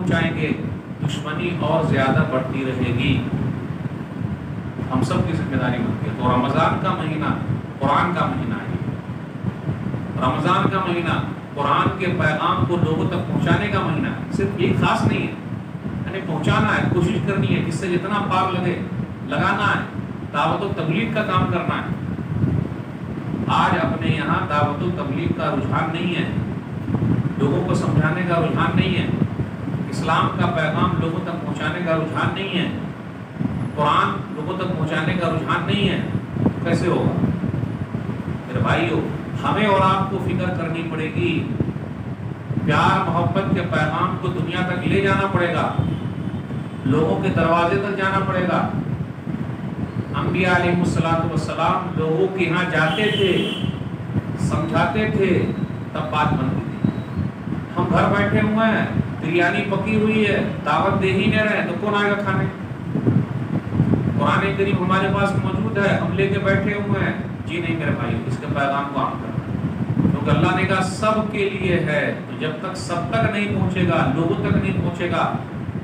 پہنچائیں گے دشمنی اور زیادہ بڑھتی رہے گی۔ ہم سب کی ذمہ داری بنتی ہے۔ تو رمضان کا مہینہ قرآن کا مہینہ ہے۔ رمضان کا مہینہ قرآن کے پیغام کو لوگوں تک پہنچانے کا مہینہ ہے۔ صرف ایک خاص نہیں ہے، یعنی پہنچانا ہے، کوشش کرنی ہے، جس سے جتنا پار لگے لگانا ہے، دعوت و تبلیغ کا کام کرنا ہے۔ آج اپنے یہاں دعوت و تبلیغ کا رجحان نہیں ہے، لوگوں کو سمجھانے کا رجحان نہیں ہے، اسلام کا پیغام لوگوں تک پہنچانے کا رجحان نہیں ہے، قرآن لوگوں تک پہنچانے کا رجحان نہیں ہے۔ کیسے ہوگا؟ میرے بھائیو، ہمیں اور آپ کو فکر کرنی پڑے گی، پیار محبت کے پیغام کو دنیا تک لے جانا پڑے گا، لوگوں کے دروازے تک جانا پڑے گا۔ انبیاء علیہ السلام لوگوں کے یہاں جاتے تھے، سمجھاتے تھے، تب بات بنتی تھی۔ ہم گھر بیٹھے ہوئے ہیں، بریانی پکی ہوئی ہے، دعوت دے ہی نہیں رہے تو کون آئے گا کھانے؟ قرآن کریم ہمارے پاس موجود ہے، ہم لے کے بیٹھے ہوئے ہیں۔ جی نہیں میرے بھائی، اس کے پیغام کو عام کرنا، کیونکہ اللہ نے کہا سب کے لیے ہے، تو جب تک سب تک نہیں پہنچے گا، لوگوں تک نہیں پہنچے گا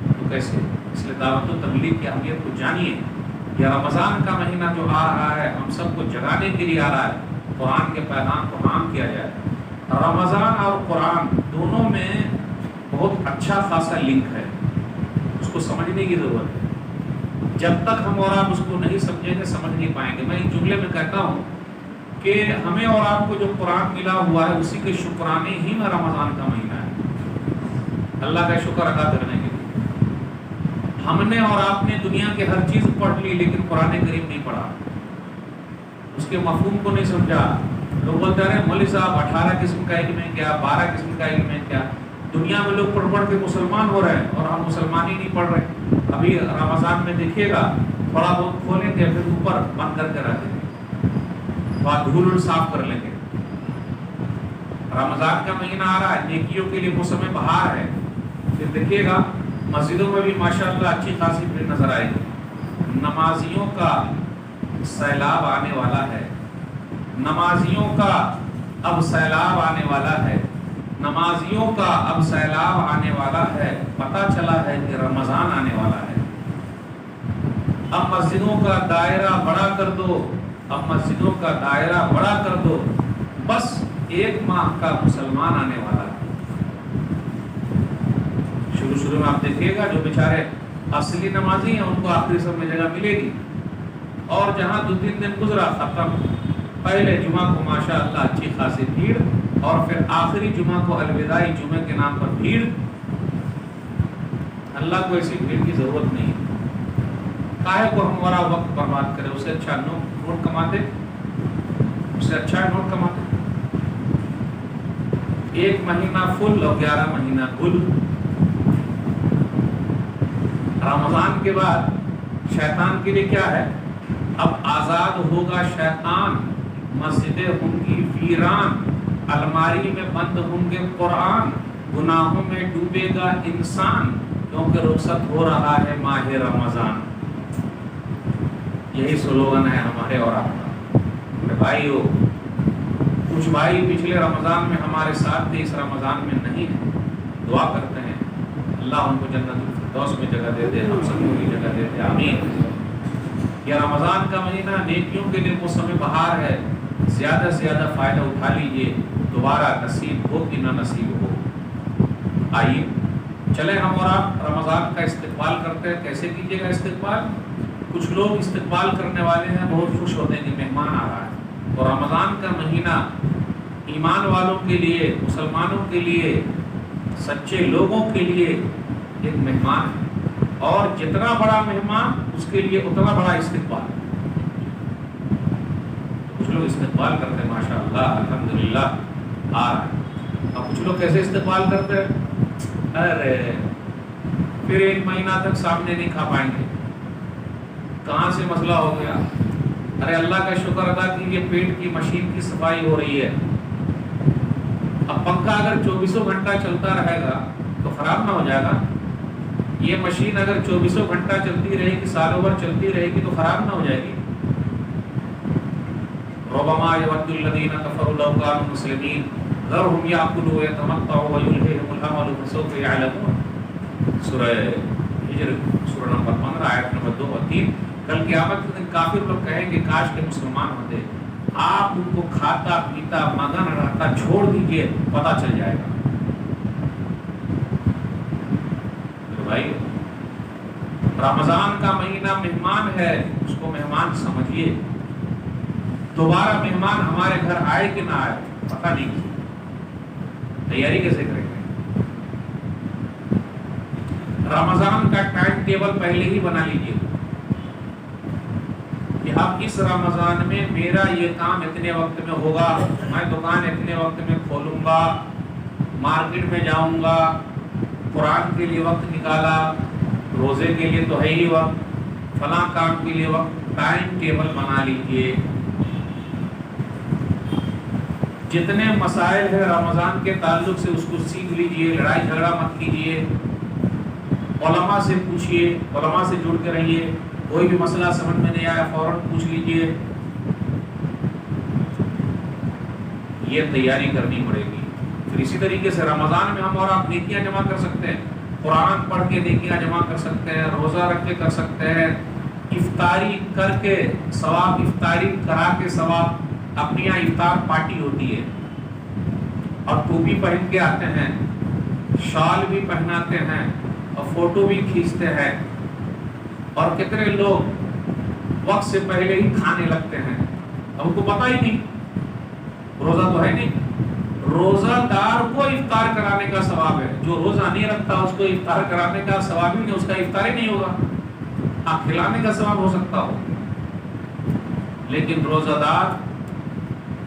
تو کیسے؟ اس لیے دعوت و تبلیغ کی اہمیت کو جانیے۔ یہ رمضان کا مہینہ جو آ رہا ہے، ہم سب کو جگانے کے لیے آ رہا ہے، قرآن کے پیغام کو عام کیا جائے۔ رمضان اور قرآن دونوں میں بہت اچھا خاصا لنک ہے، اس کو سمجھنے کی ضرورت ہے۔ جب تک ہم اور آپ اس کو نہیں سمجھیں گے، سمجھ نہیں پائیں گے۔ میں ایک جملے میں کہتا ہوں کہ ہمیں اور آپ کو جو قرآن ملا ہوا ہے، اسی کے شکرانے ہی میں رمضان کا مہینہ ہے، اللہ کا شکر ادا کرنے کے لیے۔ ہم نے اور آپ نے دنیا کے ہر چیز پڑھ لی، لیکن قرآن کریم نہیں پڑھا، اس کے مفہوم کو نہیں سمجھا۔ لوگ بولتے رہے مولوی صاحب 18 قسم کا علم ہے کیا، 12 قسم کا علم ہے کیا؟ دنیا میں لوگ پڑھ پڑھ کے مسلمان ہو رہے ہیں اور ہم مسلمان ہی نہیں پڑھ رہے۔ ابھی رمضان میں دیکھیے گا، تھوڑا بہت کھولیں گے، پھر اوپر بند کر کے رکھیں گے، وہاں دھول صاف کر لیں گے۔ رمضان کا مہینہ آ رہا ہے، نیکیوں کے لیے موسم بہار ہے۔ پھر دیکھیے گا مسجدوں میں بھی ماشاءاللہ اچھی خاصی بھیڑ نظر آئے گی۔ نمازیوں کا سیلاب آنے والا ہے، نمازیوں کا اب سیلاب آنے والا ہے، نمازیوں کا اب سیلاب آنے والا ہے۔ پتہ چلا ہے کہ رمضان آنے والا ہے۔ اب مسجدوں کا دائرہ بڑا کر دو، اب مسجدوں کا دائرہ بڑا کر دو، بس 1 ماہ کا مسلمان آنے والا ہے۔ شروع میں آپ دیکھیے گا جو بیچارے اصلی نمازی ہیں ان کو آخری سب میں جگہ ملے گی، اور جہاں 2-3 دن گزرا ختم، پہلے جمعہ کو ماشاءاللہ اچھی خاصی بھیڑ، اور پھر آخری جمعہ کو الوداعی جمعے کے نام پر بھیڑ۔ اللہ کو ایسی بھیڑ کی ضرورت نہیں، کاہے کو ہمارا وقت برباد کرے؟ اسے اچھا نوٹ کماتے، اسے اچھا نوٹ کماتے۔ 1 مہینہ فل اور 11 مہینہ گل۔ رمضان کے بعد شیطان کے لیے کیا ہے؟ اب آزاد ہوگا شیطان، مسجدیں ہوں گی ویران، الماری میں بند ہوں گے قرآن، گناہوں میں ڈوبے گا انسان، کیونکہ رخصت ہو رہا ہے ماہ رمضان۔ یہی سلوگن ہے ہمارے اور آپ کا۔ میرے بھائیو، کچھ بھائی پچھلے رمضان میں ہمارے ساتھ تھے، اس رمضان میں نہیں ہے، دعا کرتے ہیں اللہ ان کو جنت الفردوس میں جگہ دے دے، ہم سب کو بھی جگہ دے دے، آمین۔ یہ رمضان کا مہینہ نیکیوں کے لیے موسم بہار ہے، زیادہ سے زیادہ فائدہ اٹھا لیجئے، دوبارہ نصیب ہو کہ نہ نصیب ہو۔ آئیے چلیں ہم اور آپ رمضان کا استقبال کرتے ہیں۔ کیسے کیجیے گا استقبال؟ کچھ لوگ استقبال کرنے والے ہیں، بہت خوش ہوتے ہیں کہ مہمان آ رہا ہے، اور رمضان کا مہینہ ایمان والوں کے لیے، مسلمانوں کے لیے، سچے لوگوں کے لیے ایک مہمان ہے، اور جتنا بڑا مہمان اس کے لیے اتنا بڑا استقبال۔ کچھ لوگ استقبال کرتے ہیں ماشاءاللہ، الحمدللہ آ رہا ہے۔ اور کچھ لوگ کیسے استقبال کرتے ہیں؟ ارے پھر 1 مہینہ تک سامنے نہیں کھا پائیں گے، کہاں سے مسئلہ ہو گیا؟ ارے اللہ کا شکر ادا کیجیے، پیٹ کی مشین کی صفائی ہو رہی ہے۔ اب پنکھا اگر 24 گھنٹہ چلتا رہے گا تو خراب نہ ہو جائے گا؟ یہ مشین اگر 24 گھنٹہ چلتی رہے گی، سالوں بھر چلتی رہے گی تو خراب نہ ہو جائے گی؟ ربما یود الذین کفروا لو کانوا مسلمین ذرهم یاکلوا ویتمتعوا ویلہہم الامل فسوف یعلمون۔ سورہ ہجر سورہ نمبر 15 آیت نمبر 2 اور 3. کل قیامت کے دن کافر لوگ کہیں گے کاش کے مسلمان ہوتے, آپ ان کو کھاتا پیتا مگن رہتا چھوڑ دیجئے, پتہ چل جائے گا. بھائی رمضان کا مہینہ مہمان ہے, اس کو مہمان سمجھیے. دوبارہ مہمان ہمارے گھر آئے کہ نہ آئے پتہ نہیں, تیاری کیسے کریں گے؟ رمضان کا ٹائم ٹیبل پہلے ہی بنا لیجیے کہ اب اس رمضان میں میرا یہ کام اتنے وقت میں ہوگا, میں دکان اتنے وقت میں کھولوں گا, مارکیٹ میں جاؤں گا, قرآن کے لیے وقت نکالا, روزے کے لیے تو ہے ہی وقت, فلاں کام کے لیے وقت. ٹائم ٹیبل بنا لیجیے. جتنے مسائل ہیں رمضان کے تعلق سے اس کو سیکھ لیجیے, لڑائی جھگڑا مت کیجیے, علماء سے پوچھیے, علماء سے جڑ کے رہیے. کوئی بھی مسئلہ سمجھ میں نہیں آیا فوراً پوچھ لیجیے. یہ تیاری کرنی پڑے گی. پھر اسی طریقے سے رمضان میں ہم اور آپ نیکیاں جمع کر سکتے ہیں, قرآن پڑھ کے نیکیاں جمع کر سکتے ہیں, روزہ رکھ کے کر سکتے ہیں, افطاری کر کے ثواب, افطاری کرا کے ثواب. اپنی یہاں افطار پارٹی ہوتی ہے اور ٹوپی پہن کے آتے ہیں, شال بھی پہناتے ہیں اور فوٹو بھی کھینچتے ہیں, اور کتنے لوگ وقت سے پہلے ہی کھانے لگتے ہیں. اب ان کو پتہ ہی نہیں روزہ تو ہے نہیں. روزہ دار کو افطار کرانے کا ثواب ہے, جو روزہ نہیں رکھتا اس کو افطار کرانے کا ثواب ہی نہیں, اس کا افطار ہی نہیں ہوگا. آپ کھلانے کا ثواب ہو سکتا ہو, لیکن روزہ دار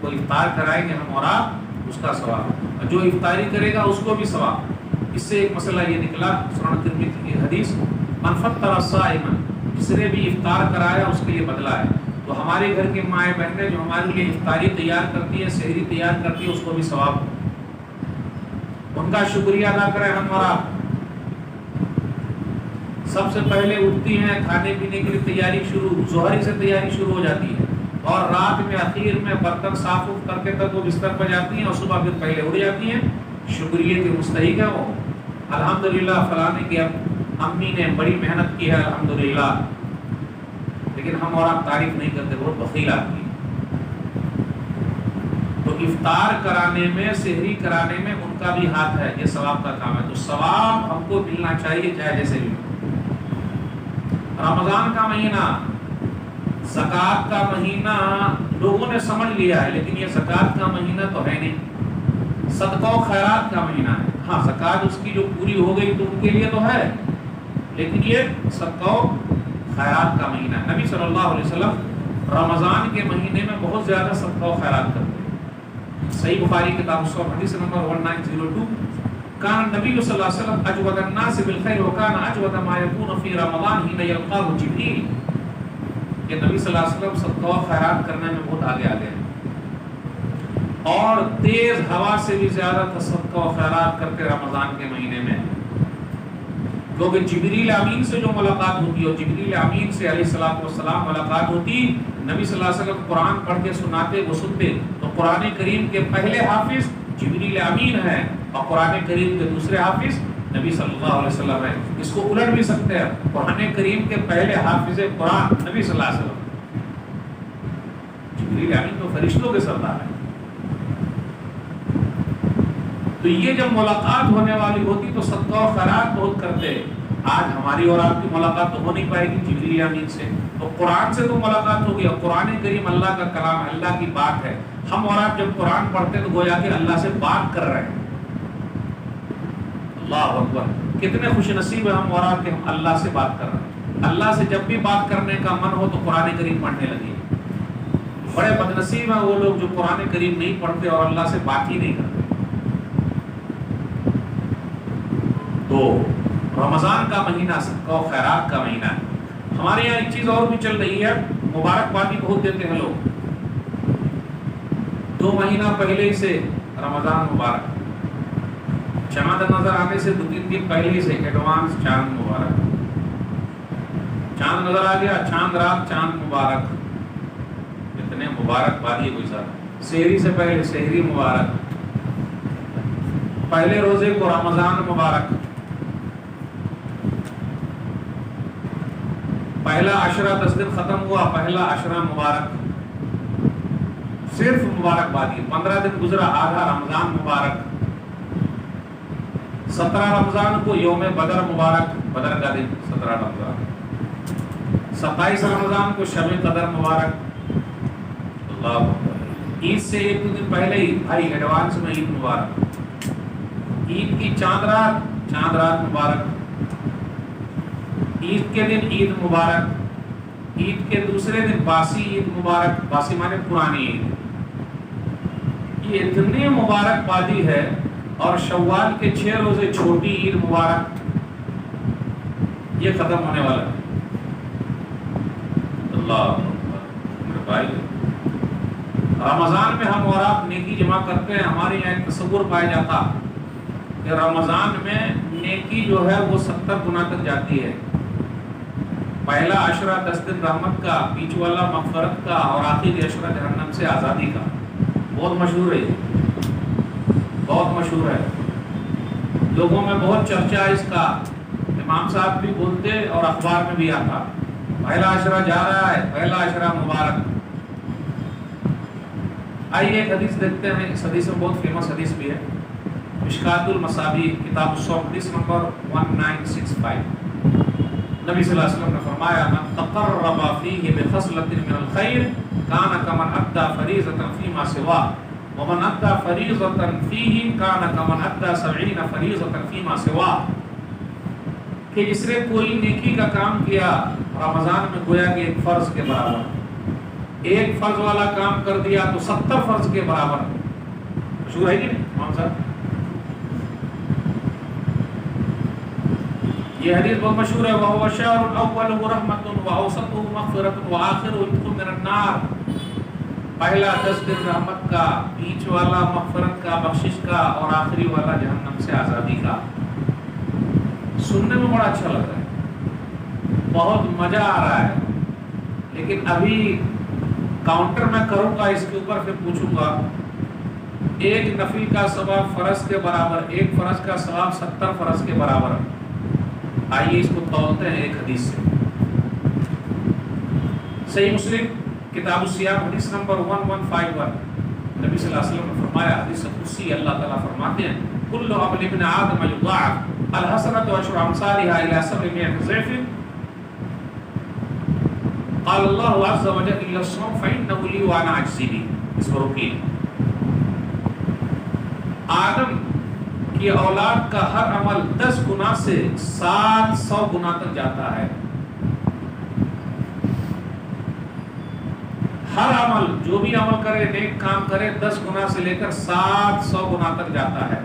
کو افطار کرائیں گے ہم اور آپ, اس کا ثواب. جو افطاری کرے گا اس کو بھی ثواب. اس سے ایک مسئلہ یہ نکلا, سنن ترمذی کی حدیث, من فطر صائما, جس نے بھی افطار کرایا اس کے لیے بدلہ ہے. تو ہمارے گھر کے مائیں بہنیں جو ہمارے لیے افطاری تیار کرتی ہے, سحری تیار کرتی ہے, اس کو بھی ثواب. ان کا شکریہ ادا کریں ہم اور آپ. سب سے پہلے اٹھتی ہیں, کھانے پینے کے لیے تیاری شروع, ظہر سے تیاری شروع ہو جاتی ہے, اور رات میں اخیر میں برتن صاف کر کے تک وہ بستر پر جاتی ہیں, اور صبح پھر پہلے اٹھ جاتی ہیں. شکریہ کے مستحق ہے وہ. الحمدللہ فلانے کی امی نے بڑی محنت کی ہے الحمدللہ, لیکن ہم اور آپ تعریف نہیں کرتے, بہت بخیل آدمی. تو افطار کرانے میں, سحری کرانے میں ان کا بھی ہاتھ ہے, یہ ثواب کا کام ہے. تو ثواب ہم کو ملنا چاہیے چاہے جیسے بھی. رمضان کا مہینہ زکوٰۃ کا مہینہ لوگوں نے سمجھ لیا ہے, لیکن یہ زکوٰۃ کا مہینہ تو ہے نہیں, صدقہ و خیرات کا مہینہ ہے. ہاں زکوٰۃ اس کی جو پوری ہو گئی تو ان کے لیے تو ہے, لیکن یہ صدقہ و خیرات کا مہینہ ہے. نبی صلی اللہ علیہ وسلم رمضان کے مہینے میں بہت زیادہ صدقہ و خیرات کرتے ہیں. صحیح بخاری کتاب الصوم حدیث نمبر 1902, کان نبی صلی اللہ علیہ وسلم اجود الناس بالخیر وکان اجود ما یکون فی رمضان حین یلقاہ جبریل. کہ نبی صلی اللہ علیہ وسلم صدقہ و خیرات کرنے میں بہت آگے ہیں, اور تیز ہوا سے بھی زیادہ صدقہ و خیرات کرتے رمضان کے مہینے میں. کیونکہ جبریل امین سے جو ملاقات ہوتی ہے, اور جبریل امین سے علیہ الصلوۃ والسلام ملاقات ہوتی, نبی صلی اللہ علیہ وسلم قرآن پڑھ کے سناتے, وہ سنتے. تو قرآن کریم کے پہلے حافظ جبریل امین ہے, اور قرآن کریم کے دوسرے حافظ نبی صلی اللہ علیہ وسلم ہے. اس کو الٹ بھی سکتے ہیں, قرآن کریم کے پہلے حافظ قرآن نبی صلی اللہ علیہ وسلم. جبریل امین تو فرشتوں کے سردار ہیں. تو یہ جب ملاقات ہونے والی ہوتی تو صدقہ و خیرات بہت کرتے. آج ہماری اور آپ کی ملاقات تو ہو نہیں پائے گی جبریل امین سے, تو قرآن سے تو ملاقات ہوگی. اور قرآن کریم اللہ کا کلام ہے, اللہ کی بات ہے. ہم اور آپ جب قرآن پڑھتے ہیں تو گویا کہ اللہ سے بات کر رہے ہیں. اللہ اکبر, کتنے خوش نصیب ہیں ہم اور آپ کہ ہم اللہ سے بات کر رہے ہیں. اللہ سے جب بھی بات کرنے کا من ہو تو قرآن کریم پڑھنے لگے. بڑے بد نصیب ہیں وہ لوگ جو قرآن کریم نہیں پڑھتے اور اللہ سے بات ہی نہیں کرتے. تو رمضان کا مہینہ صدقہ و خیرات کا مہینہ ہے. ہمارے یہاں ایک چیز اور بھی چل رہی ہے, مبارکبادی بہت دیتے ہیں لوگ. 2 مہینہ پہلے سے رمضان مبارک, چاند نظر آنے سے 2-3 دن پہلے سے ایڈوانس چاند مبارک. چاند نظر آ گیا, چاند رات چاند مبارک. اتنے مبارکبادی کوئی ساتھ. سحری سے پہلے سحری مبارک, پہلے روزے کو رمضان مبارک. پہلا عشرہ 10 دن ختم ہوا، پہلا عشرہ مبارک، صرف مبارکبادی، 15 دن گزرا، آدھا رمضان مبارک، 17 رمضان کو یوم بدر مبارک، بدر کا دن 17 رمضان، 27 رمضان کو شب قدر مبارک، اللہ اکبر، عید سے ایک دو دن پہلے ہی بھائی ایڈوانس میں عید مبارک، عید کی چاند رات مبارک، عید کے دن عید مبارک، عید کے دوسرے دن باسی عید مبارک، باسی مانے پرانی عید، یہ اتنی مبارکبادی ہے، اور شوال کے 6 روزے چھوٹی عید مبارک، یہ ختم ہونے والا ہے۔ اللہ میرے بھائی، رمضان میں ہم اور آپ نیکی جمع کرتے ہیں، ہمارے یہاں ایک تصور پایا جاتا کہ رمضان میں نیکی جو ہے وہ 70 گنا تک جاتی ہے، پہلا عشرہ 10 دن رحمت کا، بیچ والا مغفرت کا، اور آخری عشرہ جہنم سے آزادی کا، بہت مشہور ہے، بہت مشہور ہے، لوگوں میں بہت چرچا ہے اس کا، امام صاحب بھی بولتے اور اخبار میں بھی آتا، پہلا عشرہ جا رہا ہے، پہلا عشرہ مبارک۔ آئیے ایک حدیث دیکھتے ہیں، اس حدیث میں بہت فیمس حدیث بھی ہے، مشکات المصابیح کتاب الصوم حدیث نمبر 1965، نبی صلی اللہ علیہ وسلم نے فرمایا من تقرب فیہ بخصلۃ من الخیر کان کمن ادى فریضۃ فیما سواہ ومن ادى فریضۃ فیہ کان کمن ادى 70 فریضۃ فیما سواہ، کہ جس نے کوئی نیکی کا کام کیا رمضان میں گویا کہ ایک فرض کے برابر، ایک فرض والا کام کر دیا تو 70 فرض کے برابر، مشہور ہے کہ نہیں امام صاحب؟ یہ حدیث بہت مشہور ہے، وَهُوَ شَهْرٌ أَوَّلُهُ رَحْمَةٌ وَأَوْسَطُهُ مَغْفِرَةٌ وَآخِرُهُ عِتْقٌ مِّنَ النَّارِ، پہلا 10 دن رحمت کا، بیچ والا مغفرت کا، بخشش کا، اور آخری والا جہنم سے آزادی کا۔ سننے میں بڑا اچھا لگ رہا ہے، بہت مزہ آ رہا ہے، لیکن ابھی کاؤنٹر میں کروں گا اس کے اوپر، پھر پوچھوں گا ایک نفل کا ثواب فرض کے برابر، ایک فرض کا ثواب 70 فرض کے برابر، آئیے اس کو تولتے ہیں ایک حدیث سے۔ صحیح مسلم کتاب الصیام حدیث نمبر 1151، نبی صلی اللہ علیہ وسلم نے فرمایا، حدیث قدسی، اللہ تعالیٰ فرماتے ہیں کل عمل ابن آدم یضاعف الحسنۃ عشر امثالها الى 700 ضعف، قال اللہ عز وجل الا الصوم فانه لي وانا اجزی به، اس پر رکیے، آدم کی اولاد کا ہر عمل 10 گنا سے 700 گنا تک جاتا ہے، ہر عمل جو بھی عمل کرے، نیک کام کرے، 10 گنا سے لے کر 700 گنا تک جاتا ہے۔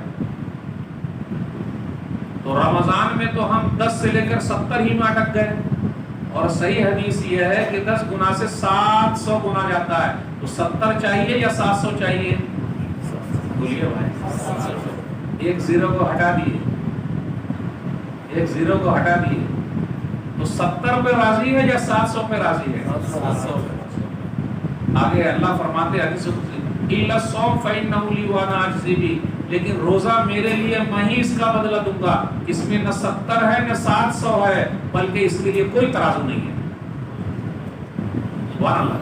تو رمضان میں تو ہم 10 سے لے کر 70 ہی میں اٹک گئے، اور صحیح حدیث یہ ہے کہ 10 گنا سے 700 گنا جاتا ہے، تو 70 چاہیے یا 700 چاہیے؟ بولیے بھائی، ایک زیرو کو ہٹا دیے، ایک زیرو کو ہٹا دیے، تو 70 پہ راضی ہے یا 700 پہ راضی ہے؟ 700 پہ۔ آگے اللہ فرماتے ہیں حدیث قدسی الا الصوم فانه لي وانا اجزی به، لیکن روزہ میرے لیے میں ہی اس کا بدلہ دوں گا، اس میں نہ 70 ہے نہ 700 ہے، بلکہ اس کے لیے کوئی ترازو نہیں ہے۔ سبحان اللہ،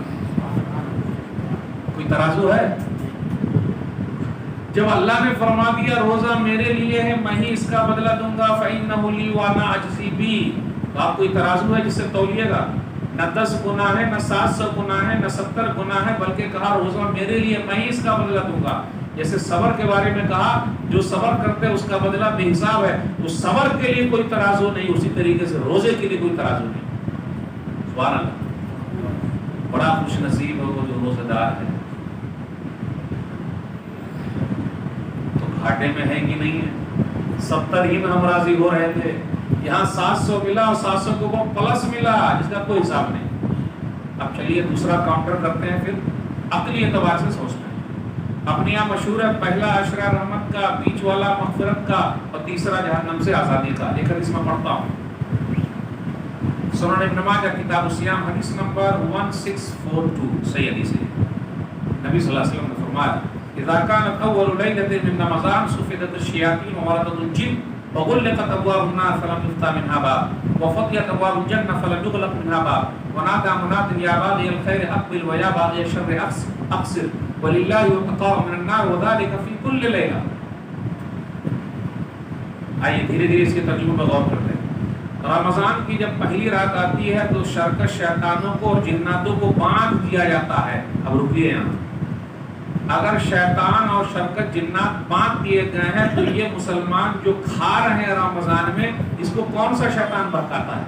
کوئی ترازو ہے؟ جب اللہ نے فرما دیا روزہ میرے لیے ہے، میں ہی اس کا بدلہ دوں گا، فإنه لي وانا اجزی به، تو آپ کوئی ترازو ہے جس سے تولیے گا؟ نہ 10 گنا ہے، نہ 700 گنا ہے، نہ 70 گنا ہے، بلکہ کہا روزہ میرے لیے، میں ہی اس کا بدلہ دوں گا۔ جیسے صبر کے بارے میں کہا جو صبر کرتے ہیں اس کا بدلہ بے حساب ہے، تو صبر کے لیے کوئی ترازو نہیں، اسی طریقے سے روزے کے لیے کوئی ترازو نہیں۔ سبحان اللہ، بڑا خوش نصیب ہے وہ جو روزہ دار ہے۔ تو گھاٹے میں ہے کہ نہیں ہے؟ 70 ہی میں ہم راضی ہو رہے تھے، یہاں 700 ملا اور 700 کو پلس ملا جس کا کوئی حساب نہیں۔ اب چلیے دوسرا کاؤنٹر کرتے ہیں، پھر عقلی اعتبار سے سوچتے ہیں۔ اپنے یہاں مشہور ہے پہلا عشرہ رحمت کا، بیچ والا مغفرت کا، اور تیسرا جہنم سے آزادی کا۔ ایک حدیث میں پڑھتا ہوں، سنن ابن ماجہ کتاب الصیام حدیث نمبر 1642، صحیح حدیث ہے۔ نبی صلی اللہ علیہ وسلم نے فرمایا اذا كانت اول ليلة من رمضان صفدت الشياطين ووردت الجن وغلقت ابواب النار فلم يفتح منها باب وفتحت ابواب الجنة فلم يغلق منها باب ونادى مناد يا باغي الخير اقبل ويا باغي الشر اقصر ولله يتقى من النار وذلك في كل ليلة. آئیے دھیرے دھیرے اس کے ترجمے میں غور کرتے ہیں. رمضان کی جب پہلی رات آتی ہے تو شرکش شیطانوں کو اور جناتوں کو باندھ دیا جاتا ہے. اب رکیے یہاں, اگر شیطان اور شرکت جنات باندھ دیے گئے ہیں تو یہ مسلمان جو کھا رہے ہیں رمضان میں, اس کو کون سا شیطان بہکاتا ہے؟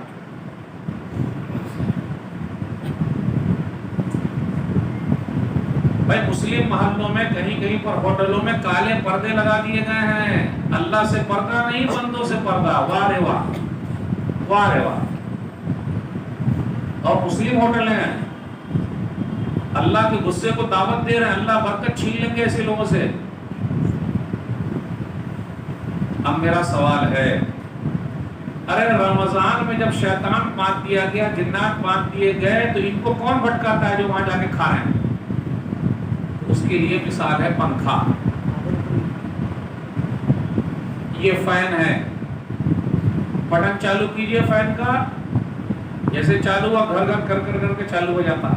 بھائی مسلم محلوں میں کہیں کہیں پر ہوٹلوں میں کالے پردے لگا دیے گئے ہیں. اللہ سے پردہ نہیں, بندوں سے پردہ. واہ رے واہ, واہ رے واہ. اور مسلم ہوٹل ہیں, اللہ کے غصے کو دعوت دے رہے ہیں, اللہ برکت چھین لیں گے ایسے لوگوں سے. اب میرا سوال ہے, ارے رمضان میں جب شیطان باندھ دیا گیا, جنات باندھ دیے گئے, تو ان کو کون بھٹکاتا ہے جو وہاں جا کے کھا رہے ہیں؟ اس کے لیے مثال ہے پنکھا. یہ فین ہے, بٹن چالو کیجئے فین کا, جیسے چالو ہوا گھر گھر کر کر کر کے چالو ہو جاتا.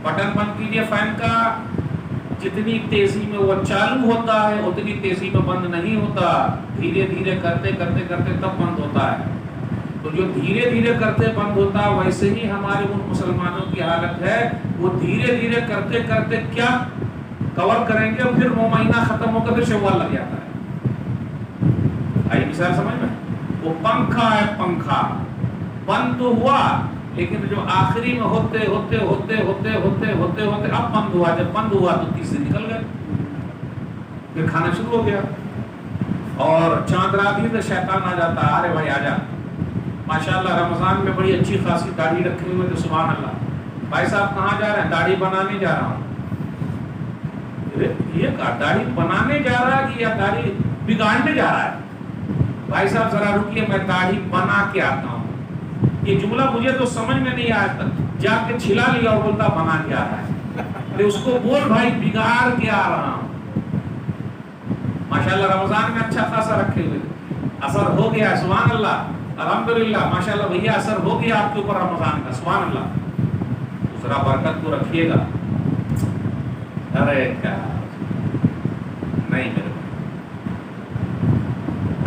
بٹن بند کیجئے فین کا, جتنی تیزی میں وہ چالو ہوتا ہے اتنی تیزی میں بند نہیں ہوتا, دھیرے دھیرے کرتے کرتے کرتے تب بند ہوتا ہے. تو جو دھیرے دھیرے کرتے بند ہوتا ہے, ویسے ہی ہمارے ان مسلمانوں کی حالت ہے, وہ دھیرے دھیرے کرتے کرتے کیا کور کریں گے, پھر وہ مہینہ ختم ہو کر پھر شوال لگ جاتا ہے. آئی مثال سمجھ میں؟ وہ پنکھا ہے, پنکھا بند تو ہوا, لیکن جو آخری میں ہوتے ہوتے ہوتے ہوتے ہوتے ہوتے ہوتے اب بند ہوا. جب بند ہوا تو 30 دن نکل گئے, پھر کھانا شروع ہو گیا. اور چاند رات ہی تو شیطان آ جاتا, ارے بھائی آ جا, ماشاءاللہ رمضان میں بڑی اچھی خاصی داڑھی رکھے ہوئے تو سبحان اللہ. بھائی صاحب کہاں جا رہے ہیں؟ داڑھی بنانے جا رہا ہوں. یہ کہا داڑھی بنانے جا رہا ہے کہ یا داڑھی بگاڑنے جا رہا ہے؟ بھائی صاحب ذرا رکیے, میں داڑھی بنا کے آتا ہوں. یہ جملہ مجھے تو سمجھ میں نہیں آیا تک, جا کے چھلا لیا اور بولتا بنا کے آ رہا ہے. اس کو بول بھائی بگاڑ کے آ رہا ہوں. ماشاءاللہ رمضان میں اچھا خاصا رکھے ہوئے, اثر ہو گیا, سبحان اللہ, الحمدللہ, ماشاءاللہ بھیا اثر ہو گیا آپ کے اوپر رمضان کا, سبحان اللہ. دوسرا برکت کو رکھیے گا. ارے کیا نہیں, میرے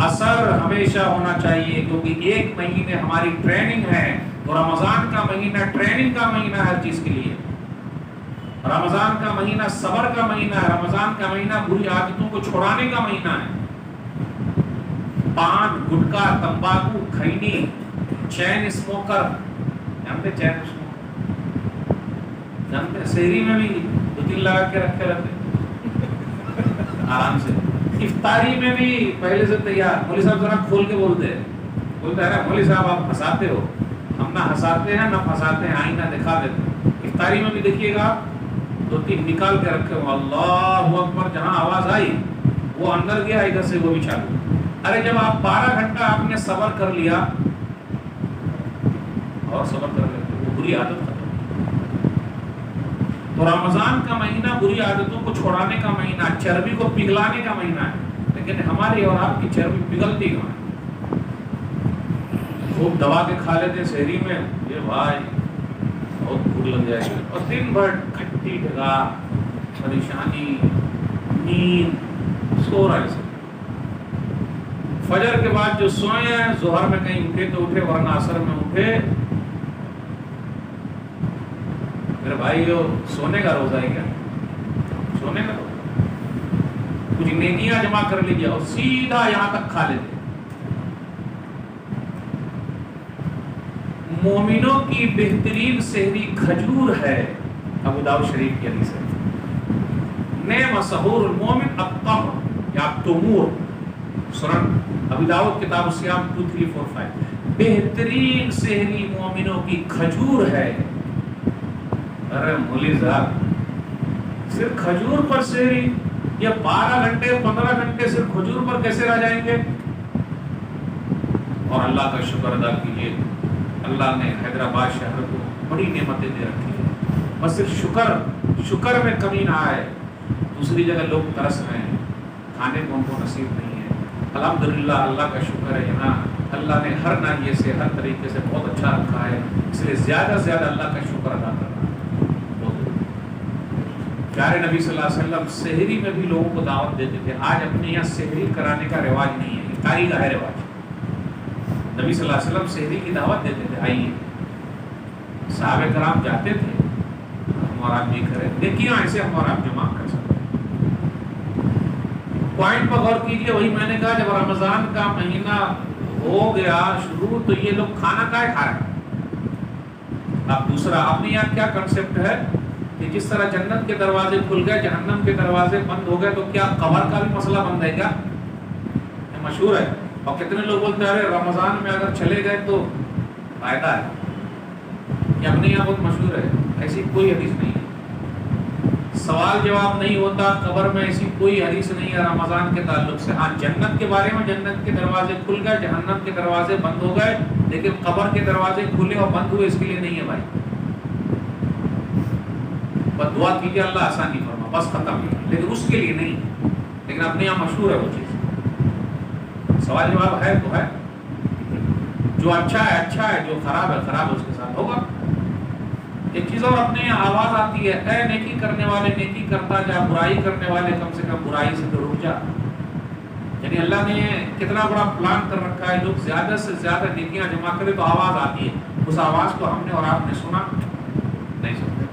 اثر ہمیشہ ہونا چاہیے, کیونکہ ایک مہینے ہماری ٹریننگ ہے, تو رمضان کا مہینہ ٹریننگ کا مہینہ ہے ہر چیز کے لیے. رمضان کا مہینہ صبر کا مہینہ ہے, رمضان کا مہینہ بری عادتوں کو چھوڑانے کا مہینہ ہے. پان, گٹکا, تمباکو, کھینی, چین اسموکر, جانتے چین اسموکر جانتے, شہری میں بھی 2-3 لگا کے رکھے رہتے آرام سے. افطاری میں بھی پہلے سے تیار. مولوی صاحب ذرا کھول کے بولتے ہیں, بولتا ہے مولوی صاحب آپ ہنساتے ہو, ہم نہ ہنساتے ہیں نہ پھنساتے ہیں, آئینہ دکھا دیتے ہیں. افطاری میں بھی دیکھیے گا 2-3 نکال کے رکھے ہو, اللہ اکبر, جہاں آواز آئی وہ اندر گیا, ادھر سے وہ بھی چالو. ارے جب آپ 12 گھنٹہ آپ نے صبر کر لیا اور صبر کر لیتے, وہ بری عادت ختم. تو رمضان کا مہینہ بری عادتوں کو چھوڑانے کا مہینہ, چربی کو پگھلانے کا مہینہ ہے. لیکن ہماری اور آپ کی چربی پگھلتی کہاں ہے؟ خوب دبا کے کھا لیتے شہری میں, یہ بھائی بہت بھوک لگ جائے گی, اور دن بھر کھٹی ڈگا, پریشانی, نیند, سو رہے. فجر کے بعد جو سوئے ہیں, ظہر میں کہیں اٹھے تو اٹھے, ورنہ عصر میں اٹھے. میرے بھائی جو سونے کا روزہ ہے کیا؟ سونے کا روزہ, کچھ نیکیاں جمع کر لیجیے اور سیدھا یہاں تک کھا لیتے. مومنوں کی بہترین سحری کھجور ہے, ابو داؤد شریف کی حدیث ہے. نعم سحور المومن التمر یا تمور, سنن ابو داؤد کتاب الصیام 2345. بہترین سحری مومنوں کی کھجور ہے. ارے مولی صاحب صرف کھجور پر سحری, یہ 12 گھنٹے 15 گھنٹے صرف کھجور پر کیسے رہ جائیں گے؟ اور اللہ کا شکر ادا کیجیے, اللہ نے حیدرآباد شہر کو بڑی نعمتیں دے رکھی ہیں. بس صرف شکر میں کمی نہ آئے. دوسری جگہ لوگ ترس رہے ہیں, کھانے کو ان کو نصیب نہیں ہے. الحمدللہ اللہ کا شکر ہے جناب، اللہ نے ہر ناحیے سے ہر طریقے سے بہت اچھا رکھا ہے، اس لیے زیادہ سے زیادہ اللہ کا شکر ادا کرنا ہے۔ پیارے نبی صلی اللہ علیہ وسلم سحری میں بھی لوگوں کو دعوت دیتے تھے، آج اپنے یہاں سحری کرانے کا رواج نہیں ہے، افطاری کا ہے رواج۔ نبی صلی اللہ علیہ وسلم سحری کی دعوت دیتے تھے، آئیے، صحابہ کرام جاتے تھے، ہم اور آپ بھی کریں، نیکیاں ایسے ہم اور آپ جمع کر سکتے۔ پوائنٹ پر غور کیجئے، وہی میں نے کہا جب رمضان کا مہینہ ہو گیا شروع تو یہ لوگ کھانا کھا رہے ہیں۔ اب دوسرا اپنے یہاں کیا کنسپٹ ہے کہ جس طرح جنت کے دروازے کھل گئے جہنم کے دروازے بند ہو گئے، تو کیا قبر کا بھی مسئلہ بند ہے کیا؟ یہ مشہور ہے، اور کتنے لوگ بولتے ہیں رمضان میں اگر چلے گئے تو فائدہ ہے، یہ اپنے یہاں بہت مشہور ہے، ایسی کوئی حدیث نہیں ہے، سوال جواب نہیں ہوتا قبر میں، ایسی کوئی حدیث نہیں ہے رمضان کے تعلق سے۔ ہاں جنت کے بارے میں جنت کے دروازے کھل گئے جہنم کے دروازے بند ہو گئے، لیکن قبر کے دروازے کھلے اور بند ہوئے اس کے لیے نہیں ہے بھائی، بس دعا کیجیے اللہ آسانی فرما، بس ختم، لیکن اس کے لیے نہیں، لیکن اپنے یہاں مشہور ہے وہ چیز، سوال جواب ہے تو ہے، جو اچھا ہے جو خراب ہے اس کے ساتھ ہوگا۔ ایک چیز اور اپنے یہاں آواز آتی ہے، اے نیکی کرنے والے نیکی کرتا جا، برائی کرنے والے کم سے کم برائی سے تو رک جا۔ یعنی اللہ نے کتنا بڑا پلان کر رکھا ہے، لوگ زیادہ سے زیادہ نیکیاں جمع کرے تو آواز آتی ہے، اس آواز کو ہم نے اور آپ نے سنا نہیں سنتے۔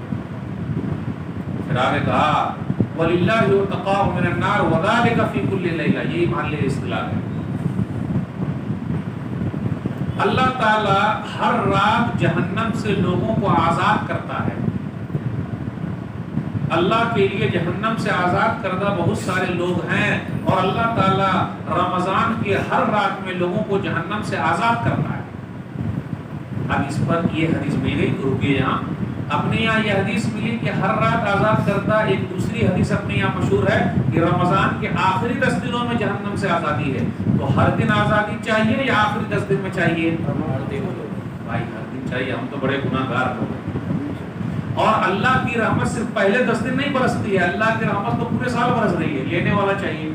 پھر آگے کہا وَلِلَّهِ يُتَقَاهُ مِنَ النَّارِ وَذَلِكَ فِي كُلِّ لَيْلَةٍ، یہی محل استدلال ہے۔ اللہ تعالیٰ ہر رات جہنم سے لوگوں کو آزاد کرتا ہے، اللہ کے لیے جہنم سے آزاد کردہ بہت سارے لوگ ہیں، اور اللہ تعالیٰ رمضان کی ہر رات میں لوگوں کو جہنم سے آزاد کرتا ہے۔ اب اس پر یہ حدیث ملی، رکیے یہاں، اپنے یہاں یہ حدیث ملی کہ ہر رات آزاد کرتا، ایک دوسری حدیث اپنے یہاں مشہور ہے کہ رمضان کے آخری 10 دنوں میں جہنم سے آزادی ہے، تو ہر دن آزادی چاہیے یا آخری 10 دن میں چاہیے؟ بھائی ہر دن چاہیے، ہم تو بڑے گناہ گار لوگ ہیں، اور اللہ کی رحمت صرف پہلے 10 دن نہیں برستی ہے، اللہ کی رحمت تو پورے سال برس رہی ہے، لینے والا چاہیے،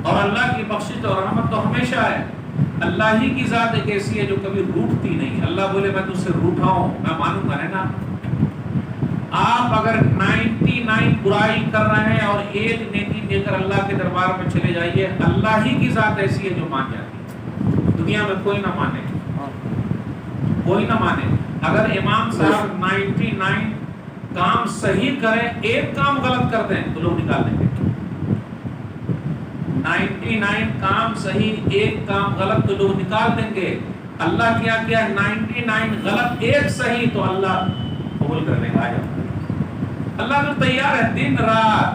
اور اللہ کی بخشش اور رحمت تو ہمیشہ ہے۔ اللہ ہی کی ذات ایک ایسی ہے جو کبھی روٹتی نہیں، اللہ بولے میں تجھ سے روٹا ہوں میں مانوں گا نا۔ آپ اگر 99 برائی کر رہے ہیں اور ایک نیکی دے کر اللہ کے دربار میں چلے جائیے، اللہ ہی کی ذات ایسی ہے جو مان جاتی ہے، دنیا میں کوئی نہ مانے، کوئی نہ مانے۔ اگر امام صاحب 99 کام صحیح کریں، ایک کام غلط کر دیں تو لوگ نکال دیں گے، 99 کام صحیح ایک کام غلط تو لوگ نکال دیں گے۔ اللہ کیا 99 غلط ایک صحیح تو اللہ قبول کرنے کا اللہ تو تیار ہے، دن رات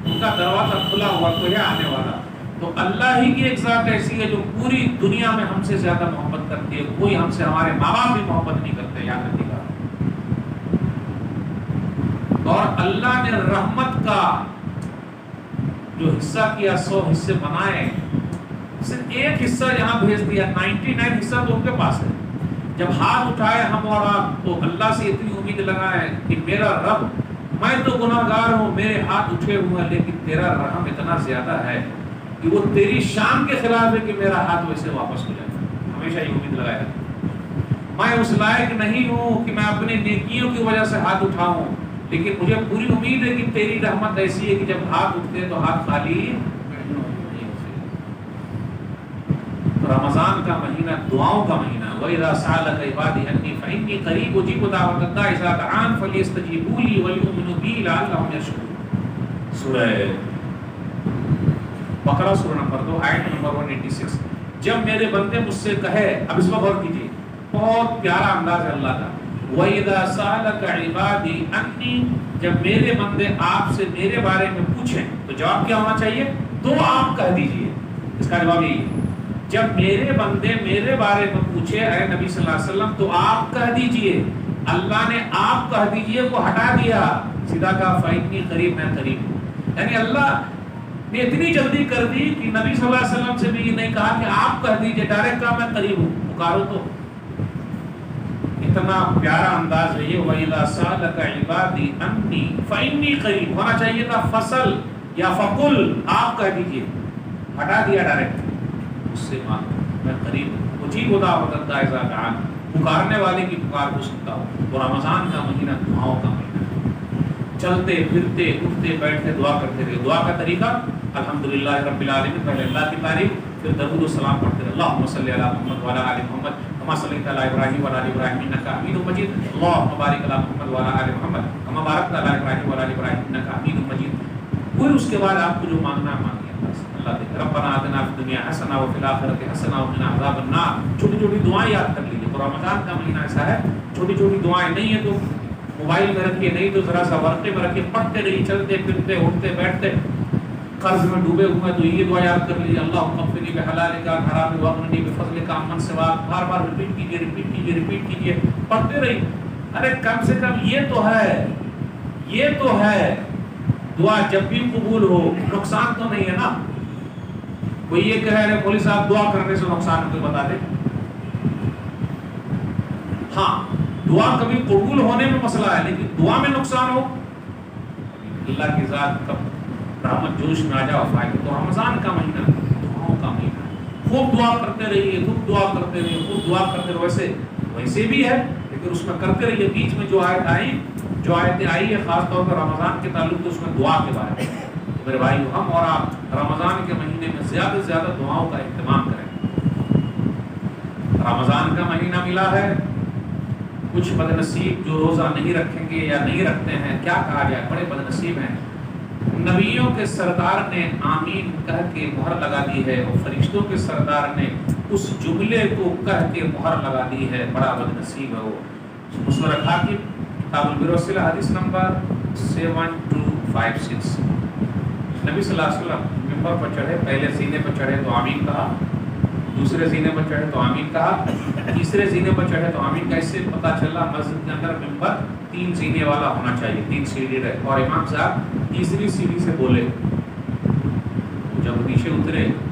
ان کا دروازہ کھلا ہوا، کوئی ہے آنے والا۔ تو اللہ ہی کی ایک ذات ایسی ہے جو پوری دنیا میں ہم سے زیادہ محبت کرتی ہے، کوئی ہم سے، ہمارے ماں باپ بھی محبت نہیں کرتے، یاد رکھیے گا۔ اور اللہ نے رحمت کا جو حصہ کیا 100 حصے بنائے، صرف ایک حصہ یہاں بھیج دیا، 99 حصہ تو ان کے پاس ہے۔ جب ہاتھ اٹھائے ہم اور آپ تو اللہ سے اتنی امید لگائے کہ میرا رب، میں تو گناہ گار ہوں، میرے ہاتھ اٹھے ہوئے ہیں، لیکن تیرا رحم اتنا زیادہ ہے کہ وہ تیری شان کے خلاف ہے کہ میرا ہاتھ ویسے واپس ہو جائے۔ ہمیشہ یہ امید لگائے، میں اس لائق نہیں ہوں کہ میں اپنے نیکیوں کی وجہ سے ہاتھ اٹھاؤں، لیکن مجھے پوری امید ہے کہ تیری رحمت ایسی ہے کہ جب ہاتھ اٹھتے تو ہاتھ خالی نہیں ہوتے۔ رمضان کا مہینہ دعاؤں کا مہینہ، وَإِذَا سَأَلَكَ عِبَادِي عَنِّي فَإِنِّي قَرِيبٌ أُجِيبُ دَعْوَةَ الدَّاعِ إِذَا دَعَانِ فَلْيَسْتَجِيبُوا لِي وَلْيُؤْمِنُوا بِي لَعَلَّهُمْ يَرْشُدُونَ۔ سورہ بقرہ سورہ نمبر 2 آیت نمبر 186۔ جب میرے بندے مجھ سے کہے، اب اس پر غور کیجیے، بہت پیارا انداز ہے اللہ کا، وَإِذَا سَأَلَكَ عِبَادِي عَنِّي، جب میرے بندے آپ سے میرے بارے میں پوچھیں تو جواب کیا ہونا چاہیے؟ تو آپ کہہ دیجئے، اس کا جواب یہی ہے، جب میرے بندے میرے بارے میں پوچھے اے نبی صلی اللہ علیہ وسلم تو آپ کہہ دیجئے۔ اللہ نے آپ کہہ دیجئے کو ہٹا دیا، سیدھا کہا فَإِنِّي قریب، میں قریب ہوں۔ یعنی اللہ نے اتنی جلدی کر دی کہ نبی صلی اللہ علیہ وسلم سے بھی یہ نہیں کہا کہ آپ کہہ دیجئے، ڈائریکٹ کہا میں قریب ہوں، پکارو تو۔ اتنا پیارا انداز ہے یہ، وَإِذَا سَأَلَكَ عِبَادِي عَنِّي فَإِنِّي قَرِيبٌ، ہونا چاہیے تھا فصل یا فقل، آپ کہہ دیجئے، ہٹا دیا ڈائریکٹ، اس سے مانگو میں قریب ہوں، اجیب دعوت الداعی اذا دعان، پکارنے والے کی پکار کو سنتا ہوں۔ اور رمضان کا مہینہ دعاؤں کا مہینہ ہے، چلتے پھرتے اٹھتے بیٹھتے دعا کرتے رہے۔ دعا کا طریقہ الحمدللہ رب العالمین، پہلے اللہ کی تعریف، پھر درود و سلام پڑھتے رہے، اللہم صلی علی محمد وعلی آل محمد کما صلیت علی ابراہیم وعلی آل ابراہیم انک حمید مجید، اللہم بارک علی محمد وعلی آل محمد کما بارکت علی ابراہیم وعلی آل ابراہیم انک حمید مجید۔ پھر اس کے بعد آپ کو جو مانگنا ہے مانگیے اللہ دے۔ ربنا آتنا فی الدنیا حسنہ وفی الآخرۃ حسنہ وقنا عذاب النار، چھوٹی چھوٹی دعائیں یاد کر لیجیے۔ تو رمضان کا مہینہ ایسا ہے، چھوٹی چھوٹی دعائیں نہیں ہیں تو موبائل میں رکھیے، نہیں تو ذرا سا ورقے میں رکھیے، پڑھتے رہیے، چلتے پھرتے اٹھتے بیٹھتے، قرض میں ڈوبے ہوئے تو یہ دعا یاد کر لیجیے، اللہم اغفرلی بحلالک عن حرامک واغننی بفضلک عمن سواک، بار بار ریپیٹ کیجیے ریپیٹ کیجیے ریپیٹ کیجیے، پڑھتے رہیے۔ ارے کم سے کم یہ تو ہے دعا جب بھی قبول ہو، نقصان تو نہیں ہے نا۔ کوئی یہ کہہ رہے مولوی صاحب دعا کرنے سے نقصان کوئی بتا دے؟ ہاں دعا کبھی قبول ہونے میں مسئلہ ہے، لیکن دعا میں نقصان ہو، اللہ کی ذات کب رحمت جوش میں آ جاؤ فائدہ۔ تو رمضان کا مہینہ دعاؤں کا مہینہ ہے، خوب دعا کرتے رہیے، خوب دعا کرتے رہیے، خوب دعا کرتے رہیے۔ ویسے بھی ہے لیکن اس میں کرتے رہیے۔ بیچ میں جو آیتیں آئی ہے خاص طور پر رمضان کے تعلق تو اس میں دعا کے بارے میں۔ میرے بھائی ہم اور آپ رمضان کے مہینے میں زیادہ سے زیادہ دعاؤں کا اہتمام کریں۔ رمضان کا مہینہ ملا ہے، کچھ بد نصیب جو روزہ نہیں رکھیں گے یا نہیں رکھتے ہیں، کیا کہا جائے، بڑے بد نصیب ہیں۔ نبیوں کے سردار نے آمین کہہ کے مہر لگا دی ہے، اور فرشتوں کے سردار نے اس جملے کو کہہ کے مہر لگا دی ہے، بڑا بد نصیب ہے وہ۔ مسور حاکم کتاب البر والصلہ حدیث نمبر 7256، نبی صلی اللہ علیہ وسلم ممبر پر چڑھے، پہلے زینے پر چڑھے تو آمین کہا، دوسرے زینے پر چڑھے تو آمین کہا، تیسرے زینے پر چڑھے تو آمین کہا۔ اس سے پتہ چلا مسجد کے اندر ممبر 3 زینے والا ہونا چاہیے، 3 سیڑھی رہے، اور امام صاحب تیسری سیڑھی سے بولے۔ جب نیچے اترے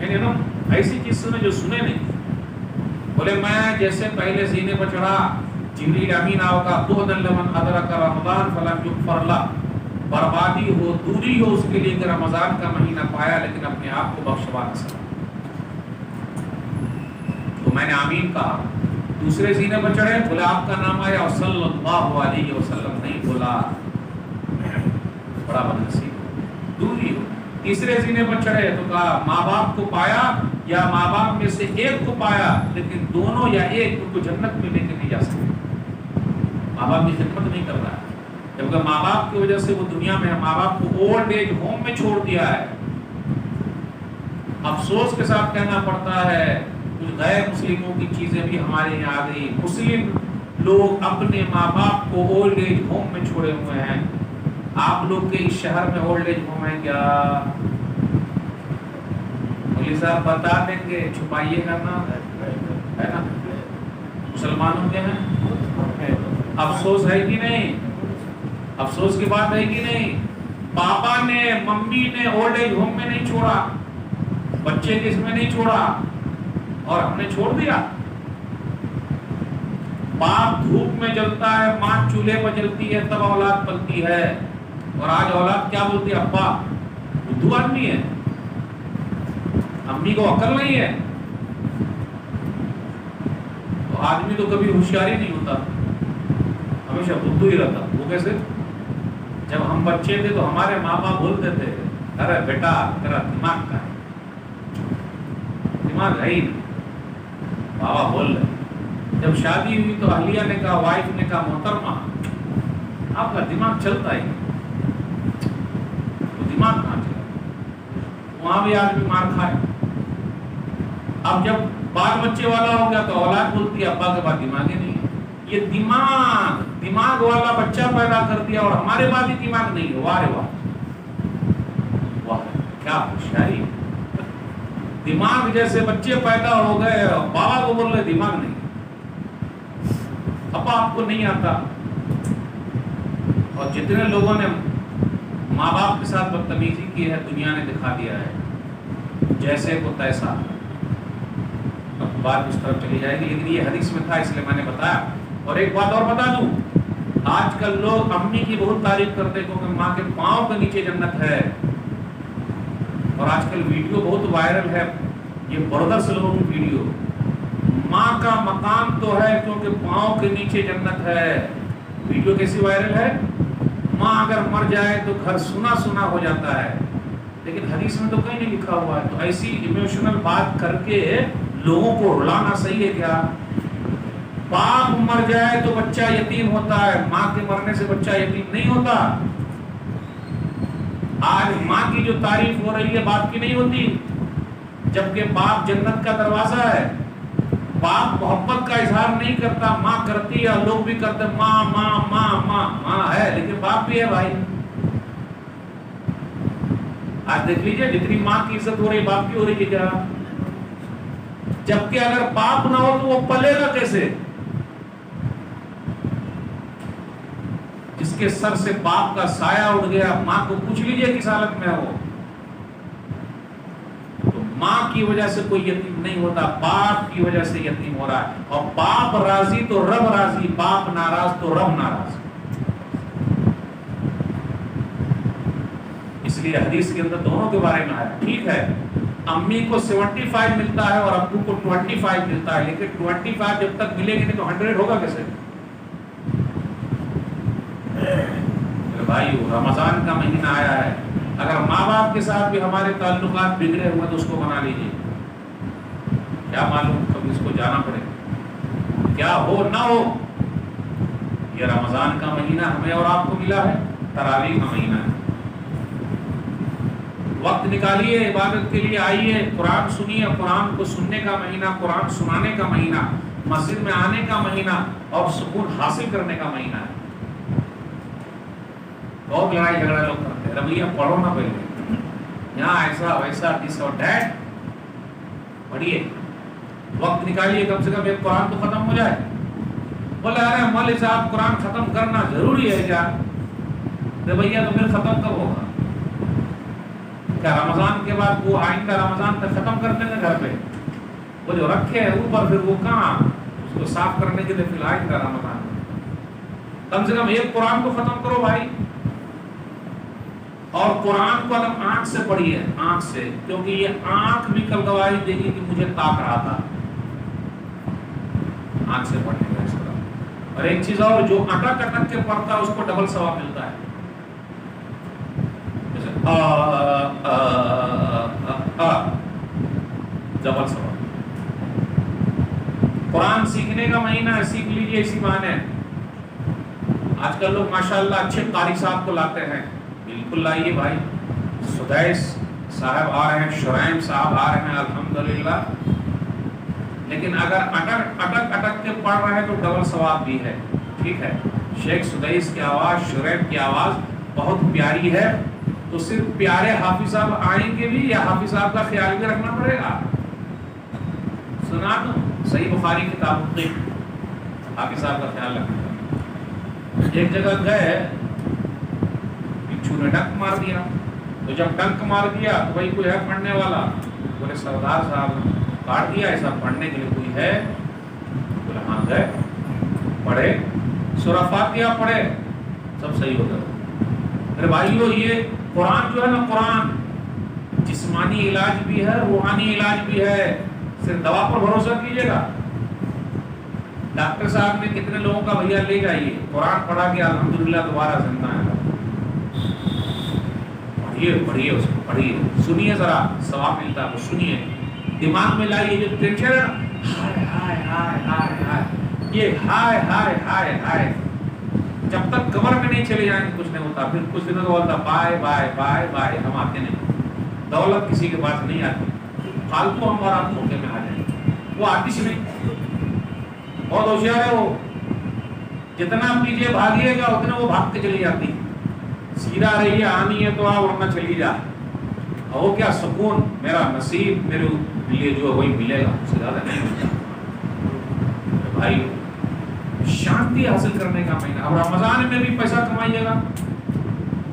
یعنی ایسی چیز سنے جو سنے نہیں۔ بولے میں جیسے پہلے زینے پر چڑھا، جبریل امین آؤ کا بہدن لمن ادرک رمضان فلم یغفر لہ، بربادی ہو، دوری ہو اس کے لیے کہ رمضان کا مہینہ پایا لیکن اپنے آپ کو بخشوا نہ سکا۔ تو میں نے آمین کہا، دوسرے زینے پر چڑھے بولا آپ کا نام آیا اور صلی اللہ علیہ وسلم نہیں بولا، بڑا بدنصیب، دوری ہو۔ تیسرے زینے پر چڑھے تو کہا ماں باپ کو پایا یا ماں باپ میں سے ایک کو پایا لیکن دونوں یا ایک کو جنت میں لے کے نہیں جا سکتے، ماں باپ کی خدمت نہیں کر رہا ہے، جبکہ ماں باپ کی وجہ سے وہ دنیا میں ماں باپ کو اولڈ ایج ہوم میں چھوڑ دیا ہے۔ افسوس کے ساتھ کہنا پڑتا ہے کچھ غیر مسلموں کی چیزیں بھی ہمارے یہاں آ گئی، مسلم لوگ اپنے ماں باپ کو اولڈ ایج ہوم میں چھوڑے ہوئے ہیں۔ آپ لوگ کے اس شہر میں اولڈ ایج ہوم ہے کیا؟ مولوی صاحب بتا دیں گے، چھپائیے گا نا، ہے نا؟ مسلمانوں کے ہیں، افسوس ہے کہ نہیں؟ افسوس کی بات ہے کہ نہیں؟ پاپا نے ممی نے اولڈ ایج ہوم میں نہیں چھوڑا، بچے کس میں نہیں چھوڑا، اور ہم نے چھوڑ دیا۔ باپ دھوپ میں جلتا ہے، ماں چولہے پر جلتی ہے، تب اولاد پلتی ہے، اور آج اولاد کیا بولتی ہے؟ ابا بدھو آدمی ہے، امی کو عقل نہیں ہے۔ تو آدمی تو کبھی ہوشیاری نہیں ہوتا، ہمیشہ بدھو ہی رہتا۔ وہ کیسے؟ جب ہم بچے تھے تو ہمارے ماں باپ بولتے تھے ارے بیٹا تیرا دماغ کا ہے، دماغ ہے ہی نہیں، بابا بول رہے۔ جب شادی ہوئی تو اہلیہ نے کہا، وائف نے کہا محترمہ آپ کا دماغ چلتا ہی تو دماغ کہاں چلا؟ وہاں بھی آدمی مار کھائے۔ اب جب بال بچے والا ہو گیا تو اولاد بولتی ہے ابا کے بعد دماغ ہی نہیں ہے۔ یہ دماغ والا بچہ پیدا کر دیا اور ہمارے بعد ہی دماغ نہیں ہے۔ واہ رے واہ، واہ کیا ہوشیاری! دماغ جیسے بچے پیدا ہو گئے، بابا کو بول رہے دماغ نہیں، ابا آپ کو نہیں آتا۔ اور جتنے لوگوں نے ماں باپ کے ساتھ بدتمیزی کی ہے دنیا نے دکھا دیا ہے، جیسے کو تیسا۔ اب بات اس طرف چلی جائے گی، لیکن یہ حدیث میں تھا اس لیے میں نے بتایا۔ اور ایک بات اور بتا دوں، آج کل لوگ امی کی بہت تعریف کرتے ہیں کیونکہ ماں کے پاؤں کے نیچے جنت ہے، اور آج کل ویڈیو بہت وائرل ہے، یہ بردر لوگوں کی ویڈیو، ماں کا مقام تو ہے کیونکہ پاؤں کے نیچے جنت ہے۔ ویڈیو کیسی وائرل ہے؟ ماں اگر مر جائے تو گھر سنا سنا ہو جاتا ہے، لیکن حدیث میں تو کہیں نہیں لکھا ہوا ہے۔ تو ایسی ایموشنل بات کر کے لوگوں کو رلانا صحیح ہے کیا؟ باپ مر جائے تو بچہ یتیم ہوتا ہے، ماں کے مرنے سے بچہ یتیم نہیں ہوتا۔ آج ماں کی جو تعریف ہو رہی ہے باپ کی نہیں ہوتی، جبکہ باپ جنت کا دروازہ ہے۔ باپ محبت کا اظہار نہیں کرتا، ماں کرتی ہے، لوگ بھی کرتے ماں ماں ماں ماں ماں ہے، لیکن باپ بھی ہے بھائی۔ آج دیکھ لیجئے جتنی ماں کی عزت ہو رہی باپ کی ہو رہی ہے کیا؟ جبکہ اگر باپ نہ ہو تو وہ پلے گا کیسے؟ جس کے سر سے باپ کا سایہ اڑ گیا، ماں کو پوچھ لیجئے کس حالت میں ہو۔ تو ماں کی وجہ سے کوئی یتیم نہیں ہوتا، باپ کی وجہ سے یتیم ہو رہا ہے، اور باپ راضی تو رب راضی، باپ ناراض تو رب ناراض۔ اس لیے حدیث کے اندر دونوں کے بارے میں آیا، ٹھیک ہے امی کو 75 ملتا ہے اور ابو کو 25 ملتا ہے، لیکن 25 جب تک ملے گی نہیں تو 100 ہوگا کیسے؟ بھائی رمضان کا مہینہ آیا ہے، اگر ماں باپ کے ساتھ بھی ہمارے تعلقات بگڑے ہوئے تو اس کو بنا لیجیے، کیا معلوم کبھی اس کو جانا پڑے، کیا ہو نہ ہو۔ یہ رمضان کا مہینہ ہمیں اور آپ کو ملا ہے، تراویح کا مہینہ ہے، وقت نکالیے عبادت کے لیے، آئیے قرآن سنیے، قرآن کو سننے کا مہینہ، قرآن سنانے کا مہینہ، مسجد میں آنے کا مہینہ اور سکون حاصل کرنے کا مہینہ ہے۔ بہت لڑائی جھگڑا لوگ کرتے ہیں، رویہ پڑھو نہ پہلے، یہاں ایسا ویسا دس اور دیٹ، پڑھیے، وقت نکالیے، کم سے کم ایک قرآن تو ختم ہو جائے۔ بولے ارے مولوی صاحب قرآن ختم کرنا ضروری ہے کیا؟ بھیا تو پھر ختم کب ہوگا؟ کیا رمضان کے بعد وہ آئندہ رمضان تک ختم کر دیں گے گھر پہ؟ وہ جو رکھے ہیں اوپر پھر وہ کہاں اس کو صاف کرنے کے لیے پھر آئندہ رمضان، کم سے کم ایک قرآن کو ختم کرو بھائی۔ اور قرآن کو اگر آنکھ سے پڑھیے، آنکھ سے، کیونکہ یہ آنکھ بھی کل گواہی دے گی کہ مجھے تاک رہا تھا، آنکھ سے پڑھنے کا اس طرح۔ اور ایک چیز اور، جو اٹک اٹک کے پڑھتا ہے اس کو ڈبل ثواب ملتا ہے، جیسے ڈبل ثواب۔ قرآن سیکھنے کا مہینہ ہے، سیکھ لیجئے اسی بہانے۔ آج کل لوگ ماشاءاللہ اچھے قاری صاحب کو لاتے ہیں، بالکل لائیے بھائی، سدیس صاحب آ رہے ہیں، شرائم صاحب آ رہے ہیں الحمدللہ، لیکن اگر اٹک اٹک اٹک کے پڑھ رہے ہیں تو ڈبل ثواب بھی ہے، ٹھیک ہے۔ شیخ سدیس کی آواز، شرائم کی آواز بہت پیاری ہے، تو صرف پیارے حافظ صاحب آئیں گے بھی یا حافظ صاحب کا خیال بھی رکھنا پڑے گا؟ سنا تو صحیح بخاری کتاب حافظ صاحب کا خیال رکھنا پڑے گا۔ ایک جگہ گئے، بچھو نے ڈنک مار دیا، تو جب ڈنک مار دیا تو بھائی کوئی ہے پڑھنے والا؟ بولے سردار صاحب کاٹ دیا، ایسا پڑھنے کے لیے کوئی ہے؟ بولے ہاں، گئے پڑھے، سورہ فاتحہ پڑھے، سب صحیح ہو گیا۔ میرے بھائیو، یہ قرآن جو ہے نا، قرآن جسمانی علاج بھی ہے، روحانی علاج بھی ہے، صرف دوا پر بھروسہ کیجیے گا۔ ڈاکٹر صاحب نے کتنے لوگوں کا بھیا لے جائیے، قرآن پڑھا کے الحمدللہ دوبارہ زندہ ہے۔ پڑھیے پڑھیے، اس کو پڑھیے، سنیے، ذرا ثواب ملتا ہے، وہ سنیے، دماغ میں لائیے۔ جو ٹینشن ہے ہائے ہائے ہائے ہائے ہائے، یہ ہائے ہائے ہائے ہائے، جب تک کمر میں نہیں چلے جائیں کچھ نہیں ہوتا، پھر کچھ دنوں کو بولتا بائے بائے بائے بائے، ہم آتے نہیں، دولت کسی کے پاس نہیں آتی، فالتو ہمارا موقع میں آ جائیں، وہ آتی سے نہیں، بہت ہوشیار ہے وہ، جتنا پیچھے بھاگیے گا اتنا وہ بھاگ کے چلی جاتی، سیدھا رہیے، آنی ہے تو آ ورنہ چلی جا، وہ کیا سکون، میرا نصیب میرے لیے جو وہی ملے گا، اس سے زیادہ نہیں ملتا۔ بھائی شانتی حاصل کرنے کا مہینہ، اور رمضان میں بھی پیسہ کمائیے گا،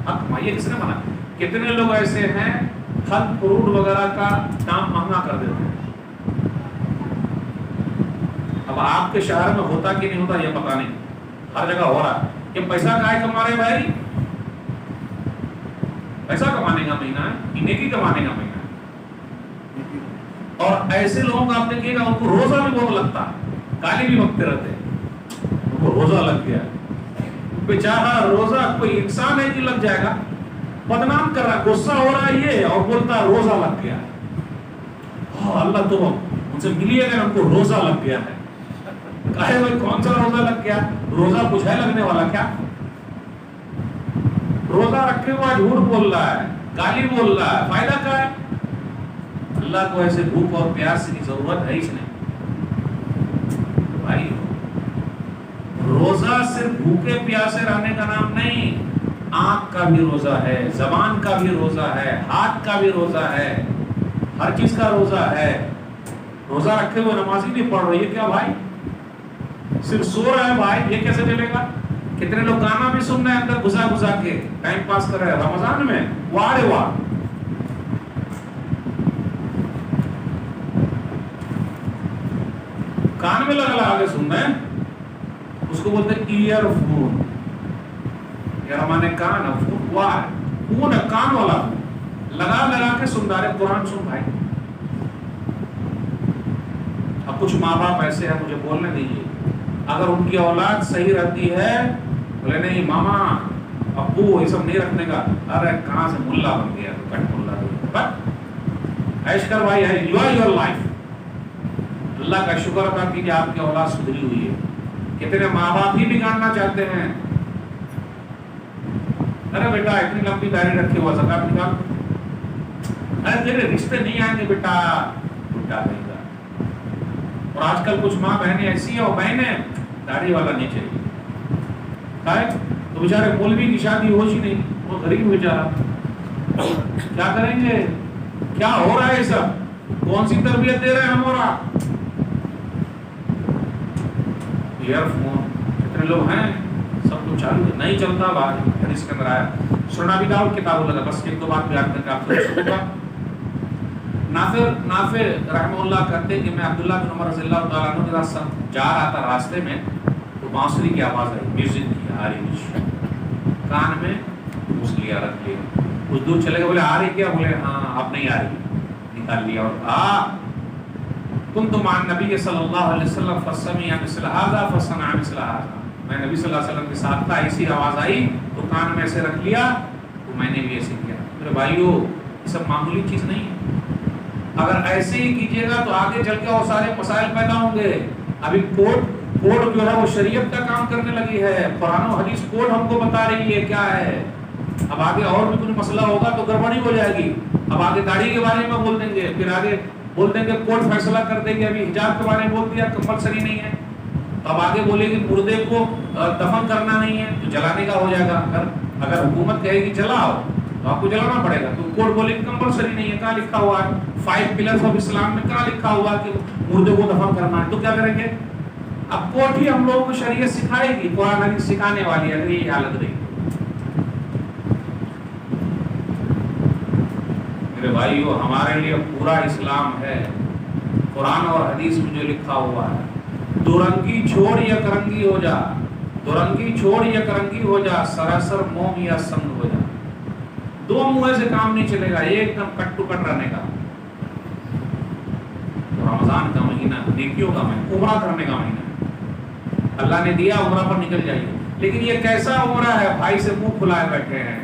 کمائیے، کس نے منع؟ کتنے لوگ ایسے ہیں پھل فروٹ وغیرہ کا دام مہنگا کر دیتے ہیں۔ اب آپ کے شہر میں ہوتا کہ نہیں ہوتا یہ پتہ نہیں، ہر جگہ ہو رہا ہے، یہ پیسہ کہاں کما رہے بھائی؟ پیسہ کمانے کا مہینہ ہے، نیکی کمانے کا مہینہ ہے۔ اور ایسے لوگوں کا آپ دیکھیے گا ان کو روزہ بھی بہت لگتا ہے، گالی بھی بکتے رہتے ہیں، ان کو روزہ لگ گیا، بیچارہ روزہ کوئی انسان ہے کہ لگ جائے گا، بدنام کر رہا ہے، غصہ ہو رہا ہے یہ اور بولتا ہے روزہ لگ گیا۔ اللہ تو ان سے ملیے گا، ان کو روزہ لگ گیا ہے۔ کہے بھائی کون سا روزہ لگ گیا؟ روزہ کچھ ہے لگنے والا کیا؟ روزہ رکھے ہوا جھوٹ بول رہا ہے، گالی بول رہا ہے، فائدہ کیا ہے؟ اللہ کو ایسے بھوک اور پیاس کی ضرورت ہے ہی نہیں بھائی۔ روزہ صرف بھوکے پیاسے رہنے کا نام نہیں، آنکھ کا بھی روزہ ہے، زبان کا بھی روزہ ہے، ہاتھ کا بھی روزہ ہے، ہر چیز کا روزہ ہے۔ روزہ رکھے ہوئے نمازی نہیں پڑھ رہی ہے کیا بھائی؟ صرف سو رہا ہے بھائی، یہ کیسے چلے گا؟ کتنے لوگ گانا بھی سن رہے ہیں اندر گھسا گھسا کے ٹائم پاس کر رہے ہیں رمضان میں، واہ رے واہ۔ کان میں لگا کے سن رہے ہیں، اس کو بولتے ہیں ایئر فون۔ ایئر مانے کان، فون واہ، فون ہے کان والا، لگا لگا کے سن رہے قرآن سن بھائی۔ اب کچھ ماں باپ ایسے ہیں، مجھے بولنے دیجیے، اگر ان کی اولاد صحیح رہتی ہے بولے نہیں ماما ابو یہ سب نہیں رکھنے کا، ارے کہاں سے ملا بن گیا تو کٹ ملا بٹ عیش کر بھائی، انجوائے یور لائف۔ اللہ کا شکر ادا کیجیے آپ کی اولاد سدھری ہوئی ہے۔ کتنے ماں باپ ہی بگاڑنا چاہتے ہیں، ارے بیٹا اتنی لمبی داڑھی رکھے ہوا زکات نکال، ارے تیرے رشتے نہیں آئیں گے بیٹا، بیٹا نہیں۔ اور آج کل کچھ ماں بہنیں ایسی ہیں، اور بہنیں داڑھی والا نہیں چاہیے، تو بیچارے مولوی کی شادی ہو ہی نہیں، وہ غریب بیچارہ، کیا کریں گے؟ کیا ہو رہا ہے یہ سب؟ کون سی تربیت دے رہے ہیں ہم؟ اور آپ ایئر فون کتنے لوگ ہیں، سب کچھ چالو ہے، نہیں چلتا بات، حدیث کے اندر آیا۔ سنن ابی داؤد کتاب لگا، بس ایک دو بات بیان کر کے آپ سے سنوں گا۔ نافع رحمہ اللہ کہتے ہیں کہ میں عبداللہ بن عمر رضی اللہ تعالیٰ عنہ کے ساتھ جا رہا تھا، راستے میں تو بانسری کی آواز آئی، میوزک کی آ رہی، کان میں گھس لیا، رکھ لیا، کچھ دور چلے گئے، بولے آ رہی کیا؟ بولے ہاں اب نہیں آ رہی، نکال لیا اور کنت مع النبی صلی اللہ علیہ وسلم فسمع مثل هذا فصنع مثل هذا، میں نبی صلی اللہ علیہ وسلم کے ساتھ تھا، ایسی آواز آئی تو کان میں ایسے رکھ لیا، تو میں نے بھی ایسے کیا۔ میرے بھائیو یہ سب معمولی چیز نہیں ہے، اگر ایسے ہی کیجیے گا تو آگے چل کے اور سارے مسائل پیدا ہوں گے۔ ابھی کوڈ جو ہے وہ شریعت کا کام کرنے لگی ہے، قرآن و حدیث کوڈ ہم کو بتا رہی ہے کیا ہے، اب آگے اور بھی کچھ مسئلہ ہوگا تو گڑبڑی ہو جائے گی۔ اب آگے داڑھی کے بارے میں بول دیں گے، پھر آگے بول دیں گے کوڈ فیصلہ کر دیں گے، ابھی حجاب کے بارے میں بول دیا کمپلسری نہیں ہے، اب آگے بولے گی مردے کو دفن کرنا نہیں ہے تو جلانے کا ہو جائے گا۔ اگر حکومت کہے گی جلاؤ تو آپ کو جلانا پڑے گا، تو کوڈ بولے گی کمپلسری نہیں ہے، کہاں لکھا ہوا ہے 5 پلرز آف اسلام میں کہاں لکھا ہوا کہ مردے کو دفن کرنا ہے، تو کیا کریں گے؟ اب کوڈ ہی ہم لوگوں کو شریعت سکھائے گی، قرآن حدیث سکھانے والی ہے، اگر یہ حالت رہی۔ میرے بھائیو ہمارے لیے پورا اسلام ہے، قرآن اور حدیث میں جو لکھا ہوا ہے، دورنگی چھوڑ یا کرنگی ہو جا، دورنگی چھوڑ یا کرنگی ہو جا، سراسر موم یا سنگ ہو جا، دو منہ سے کام نہیں چلے گا، ایک دم کٹ ٹو کٹ رہنے کا۔ تو رمضان کا مہینہ نیکیوں کا مہینہ، عمرہ کرنے کا مہینہ، اللہ نے دیا عمرہ پر نکل جائیے، لیکن یہ کیسا عمرہ ہے؟ بھائی سے منہ کھلائے بیٹھے ہیں،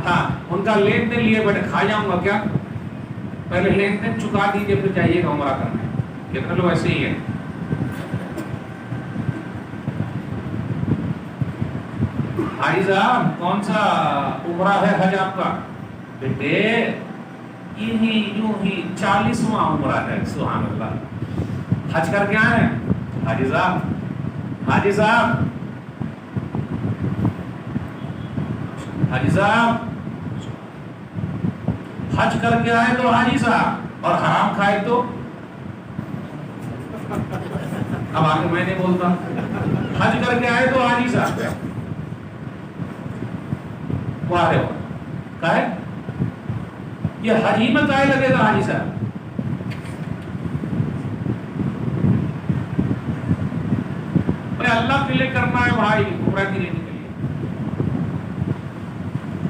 ہاں ان کا لین دین لیے بیٹھے، کھا جاؤں گا کیا؟ پہلے لین دین چکا دیجیے پھر جائیے گا عمرہ کرنے۔ کتنے لوگ ایسے ہی ہیں؟ حاجی صاحب کون سا عمرہ ہے حج آپ کا؟ بیٹے یوں ہی 40واں عمرہ ہے، سبحان اللہ، حج کر کے آئے ہیں حاجی صاحب، حاجی صاحب، حاجی صاحب، حج کر کے آئے تو حاجی صاحب، اور حرام کھائے تو اب آگے میں نہیں بولتا، حج کر کے آئے تو حاجی صاحب، واہ رے واہ، کہے یہ حج ہی میں کہے لگے گا حاجی صاحب؟ اللہ کے لیے کرنا ہے بھائی، عمرہ کے لیے نکلیے۔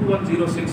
2106,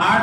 8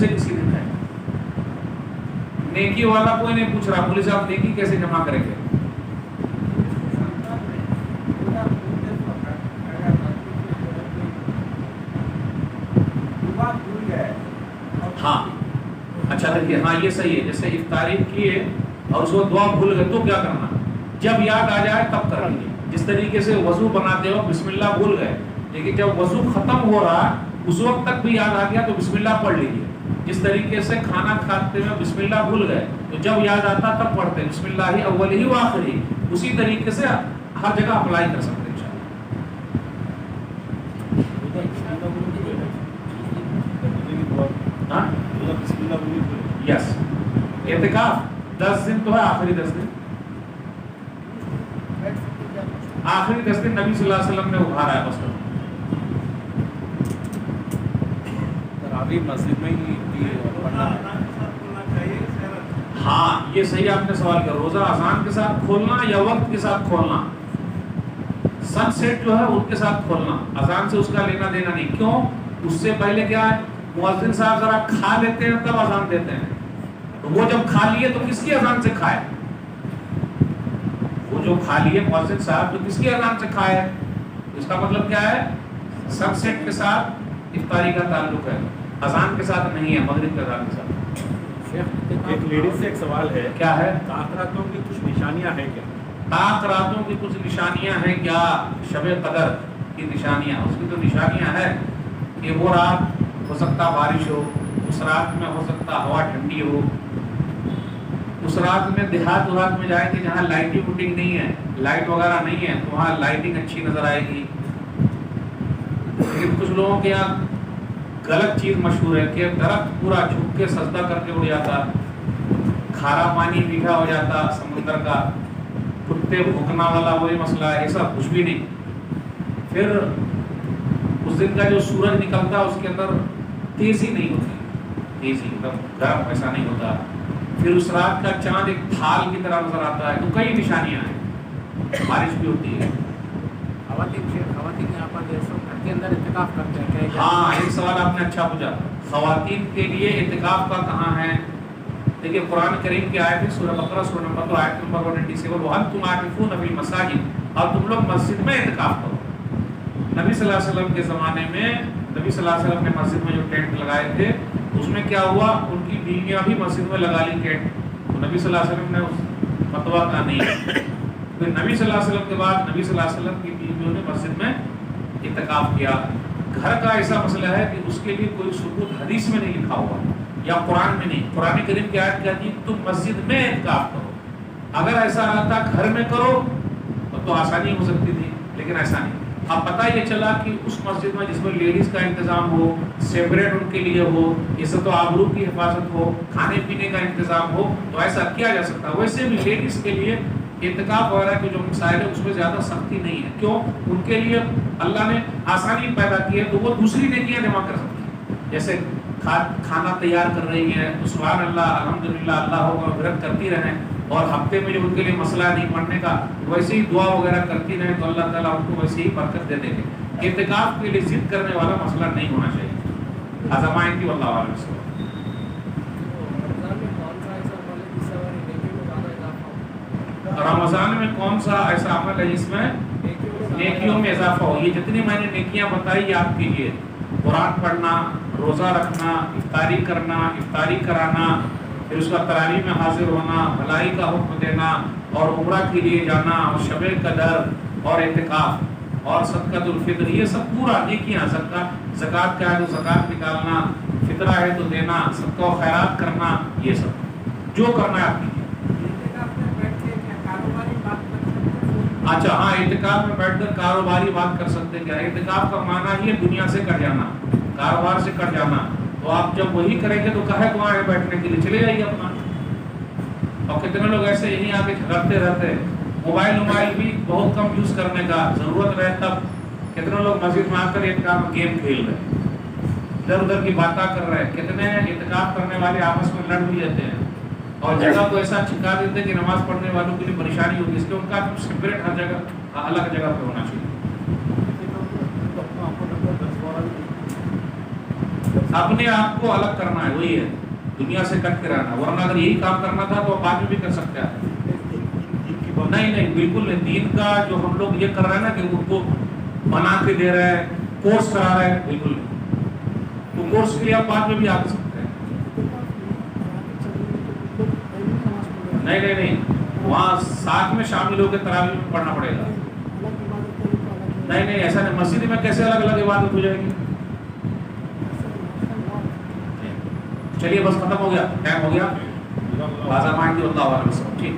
سے کسی نے کھایا. نیکی والا کوئی نہیں پوچھ رہا مولوی صاحب نیکی کیسے جمع کریں گے. ہاں اچھا دیکھیے, ہاں یہ صحیح ہے. جیسے افطاری کیے اور اس کو دعا بھول گئے تو کیا کرنا, جب یاد آ جائے تب کر لیجیے. جس طریقے سے وضو بناتے ہو بسم اللہ بھول گئے, لیکن جب وضو ختم ہو رہا اس وقت تک بھی یاد آ گیا تو بسم اللہ پڑھ لیجیے. جس طریقے سے کھانا کھاتے ہوئے بسم اللہ بھول گئے تو جب یاد آتا تب پڑھتے بسم اللہ اول ہی و آخری. اسی طریقے سے ہر جگہ اپلائی کر سکتے ہیں یس. اعتکاف 10 دن تو ہے, آخری 10 دن, آخری 10 دن نبی صلی اللہ علیہ وسلم نے ابھارا ہے. بس مسجد میں ہی پڑھنا ہے. ہاں یہ صحیح آپ نے سوال کیا. روزہ اذان کے ساتھ کھولنا یا وقت کے ساتھ کھولنا, سن سیٹ جو ہے ان کے ساتھ کھولنا, اذان سے اس کا لینا دینا نہیں. کیوں, اس سے پہلے کیا ہے مؤذن صاحب ذرا کھا لیتے ہیں تب اذان دیتے ہیں, تو وہ جب کھا لیے تو کس کی اذان سے کھائے, وہ جو کھا لیے مؤذن صاحب تو کس کی اذان سے کھائے. اس کا مطلب کیا ہے, سن سیٹ کے ساتھ افطاری کا تعلق ہے, اذان کے ساتھ نہیں ہے, مغرب کے اذان کے ساتھ. ایک لیڈیز سے ایک سوال ہے, کیا ہے, طاق راتوں کی کچھ نشانیاں ہیں کیا؟ طاق راتوں کی کچھ نشانیاں ہیں کیا؟ شب قدر کی نشانیاں, اس کی تو نشانیاں ہیں کہ وہ رات ہو سکتا بارش ہو, اس رات میں ہو سکتا ہوا ٹھنڈی ہو, اس رات میں دیہات وہات میں جائیں گے جہاں لائٹنگ ووٹنگ نہیں ہے, لائٹ وغیرہ نہیں ہے, تو وہاں لائٹنگ اچھی نظر آئے گی. لیکن کچھ لوگوں کے یہاں غلط چیز مشہور ہے کہ درخت پورا جھک کے سجدہ کر کے اڑ جاتا, کھارا پانی میٹھا ہو جاتا سمندر کا, کتے بھونکنا والا وہی مسئلہ ہے, ایسا کچھ بھی نہیں. پھر اس دن کا جو سورج نکلتا اس کے اندر تیزی نہیں ہوتی, تیزی ایک دم گرم ایسا نہیں ہوتا. پھر اس رات کا چاند ایک تھال کی طرح نظر آتا ہے. تو کئی نشانیاں ہیں, بارش بھی ہوتی ہے. خواتین یہاں پر جیسے گھر کے اندر اعتکاف کرتے ہیں, ہاں ایک سوال آپ نے اچھا پوچھا, خواتین کے لیے اعتکاف کا کہاں ہے. دیکھیے قرآن کریم کی آیت ہے سورہ بقرہ سورہ نمبر 2 آیت نمبر 197, وَأَنْتُمْ عَاكِفُونَ فِي الْمَسَاجِدِ, اور تم لوگ مسجد میں اعتکاف کرو. نبی صلی اللہ علیہ وسلم کے زمانے میں نبی صلی اللہ علیہ وسلم نے مسجد میں جو ٹینٹ لگائے تھے اس میں کیا ہوا, ان کی بیویاں بھی مسجد میں لگا لی ٹینٹ, تو نبی صلی اللہ علیہ وسلم نے اس فتویٰ کا نہیں. پھر نبی صلی اللہ علیہ وسلم کے بعد نبی صلی اللہ علیہ وسلم کی بیویوں نے مسجد میں اعتکاف کیا. گھر کا ایسا مسئلہ ہے کہ اس کے لیے کوئی ثبوت حدیث میں نہیں لکھا ہوا یا قرآن میں نہیں. قرآن کریم کی آیت کہتی ہے تم مسجد میں اعتکاف کرو. اگر ایسا رہتا گھر میں کرو تو آسانی ہو سکتی تھی, لیکن ایسا نہیں. اب پتہ یہ چلا کہ اس مسجد میں جس میں لیڈیز کا انتظام ہو, سیپریٹ ان کے لیے ہو, عزت و آبرو کی حفاظت ہو, کھانے پینے کا انتظام ہو, تو ایسا کیا جا سکتا. ویسے بھی لیڈیز کے لیے اعتکاف وغیرہ کے جو مسائل ہے اس میں زیادہ سختی نہیں ہے. کیوں, ان کے لیے اللہ نے آسانی پیدا کی ہے, تو وہ دوسری نیکیاں جمع کر سکتی ہیں. جیسے کھانا تیار کر رہی ہیں تو سبحان اللہ الحمدللہ اللہ ہو مغفرت کرتی رہیں, اور ہفتے میں جو ان کے لیے مسئلہ نہیں پڑھنے کا ویسے ہی دعا وغیرہ کرتی رہیں تو اللہ تعالیٰ ان کو ویسے ہی برکت دے دیں گے. اعتکاف کے لیے ضد کرنے والا مسئلہ نہیں ہونا چاہیے. آزمائیں کی واللہ عالم سے. رمضان میں کون سا ایسا عمل ہے جس میں نیکیوں میں اضافہ ہو. یہ جتنی میں نے نیکیاں بتائی یہ آپ کے لیے, قرآن پڑھنا, روزہ رکھنا, افطاری کرنا, افطاری کرانا, پھر اس کا تراویح میں حاضر ہونا, بھلائی کا حکم دینا, اور عمرہ کے لیے جانا, اور شب قدر, اور اعتکاف, اور صدقۃ الفطر, یہ سب پورا نیکیاں. زکوٰۃ کا ہے تو زکوٰۃ نکالنا, فطرہ ہے تو دینا, صدقہ و خیرات کرنا, یہ سب جو کرنا ہے آپ کی. اچھا ہاں, اعتکاف میں بیٹھ کر کاروباری بات کر سکتے ہیں کیا. اعتکاف کا معنی ہی ہے دنیا سے کٹ جانا, کاروبار سے کٹ جانا. تو آپ جب وہی کریں گے تو کہے کو آئے بیٹھنے کے لیے, چلے جائیے اپنا. اور کتنے لوگ ایسے یہیں آ کے جھگڑتے رہتے ہیں. موبائل بھی بہت کم یوز کرنے کا, ضرورت رہے تب. کتنے لوگ مسجد میں آ کر اعتکاف میں گیم کھیل رہے ہیں, ادھر ادھر کی باتیں کر رہے ہیں. کتنے اعتکاف کرنے والے آپس میں لڑ بھی لیتے ہیں, اور جگہ کو ایسا چھکا دیتے کہ نماز پڑھنے والوں کے لیے پریشانی ہوتی ہے. اس لیے ان کا سیپریٹ ہر جگہ الگ جگہ پہ ہونا چاہیے. اپنے آپ کو الگ کرنا ہے، وہی ہے، دنیا سے کٹ کے رہنا. ورنہ اگر یہی کام کرنا تھا تو بعد میں بھی کر سکتے ہیں. نہیں نہیں بالکل نہیں. دین کا جو ہم لوگ یہ کر رہے ہیں نا کہ ان کو بنا کے دے رہے ہیں، کورس کرا رہے ہیں، بالکل نہیں. تو کورس کے لیے آپ بعد میں بھی آ سکتے ہیں. نہیں نہیں نہیں، وہاں ساتھ میں شامل ہو کے تراویح میں پڑھنا پڑے گا. نہیں نہیں ایسا نہیں. مسجد میں کیسے الگ الگ عبادت ہو جائے گی؟ چلیے بس ختم ہو گیا، ٹائم ہو گیا. بازار مائنڈ کی اللہ علیہ وسلم. ٹھیک.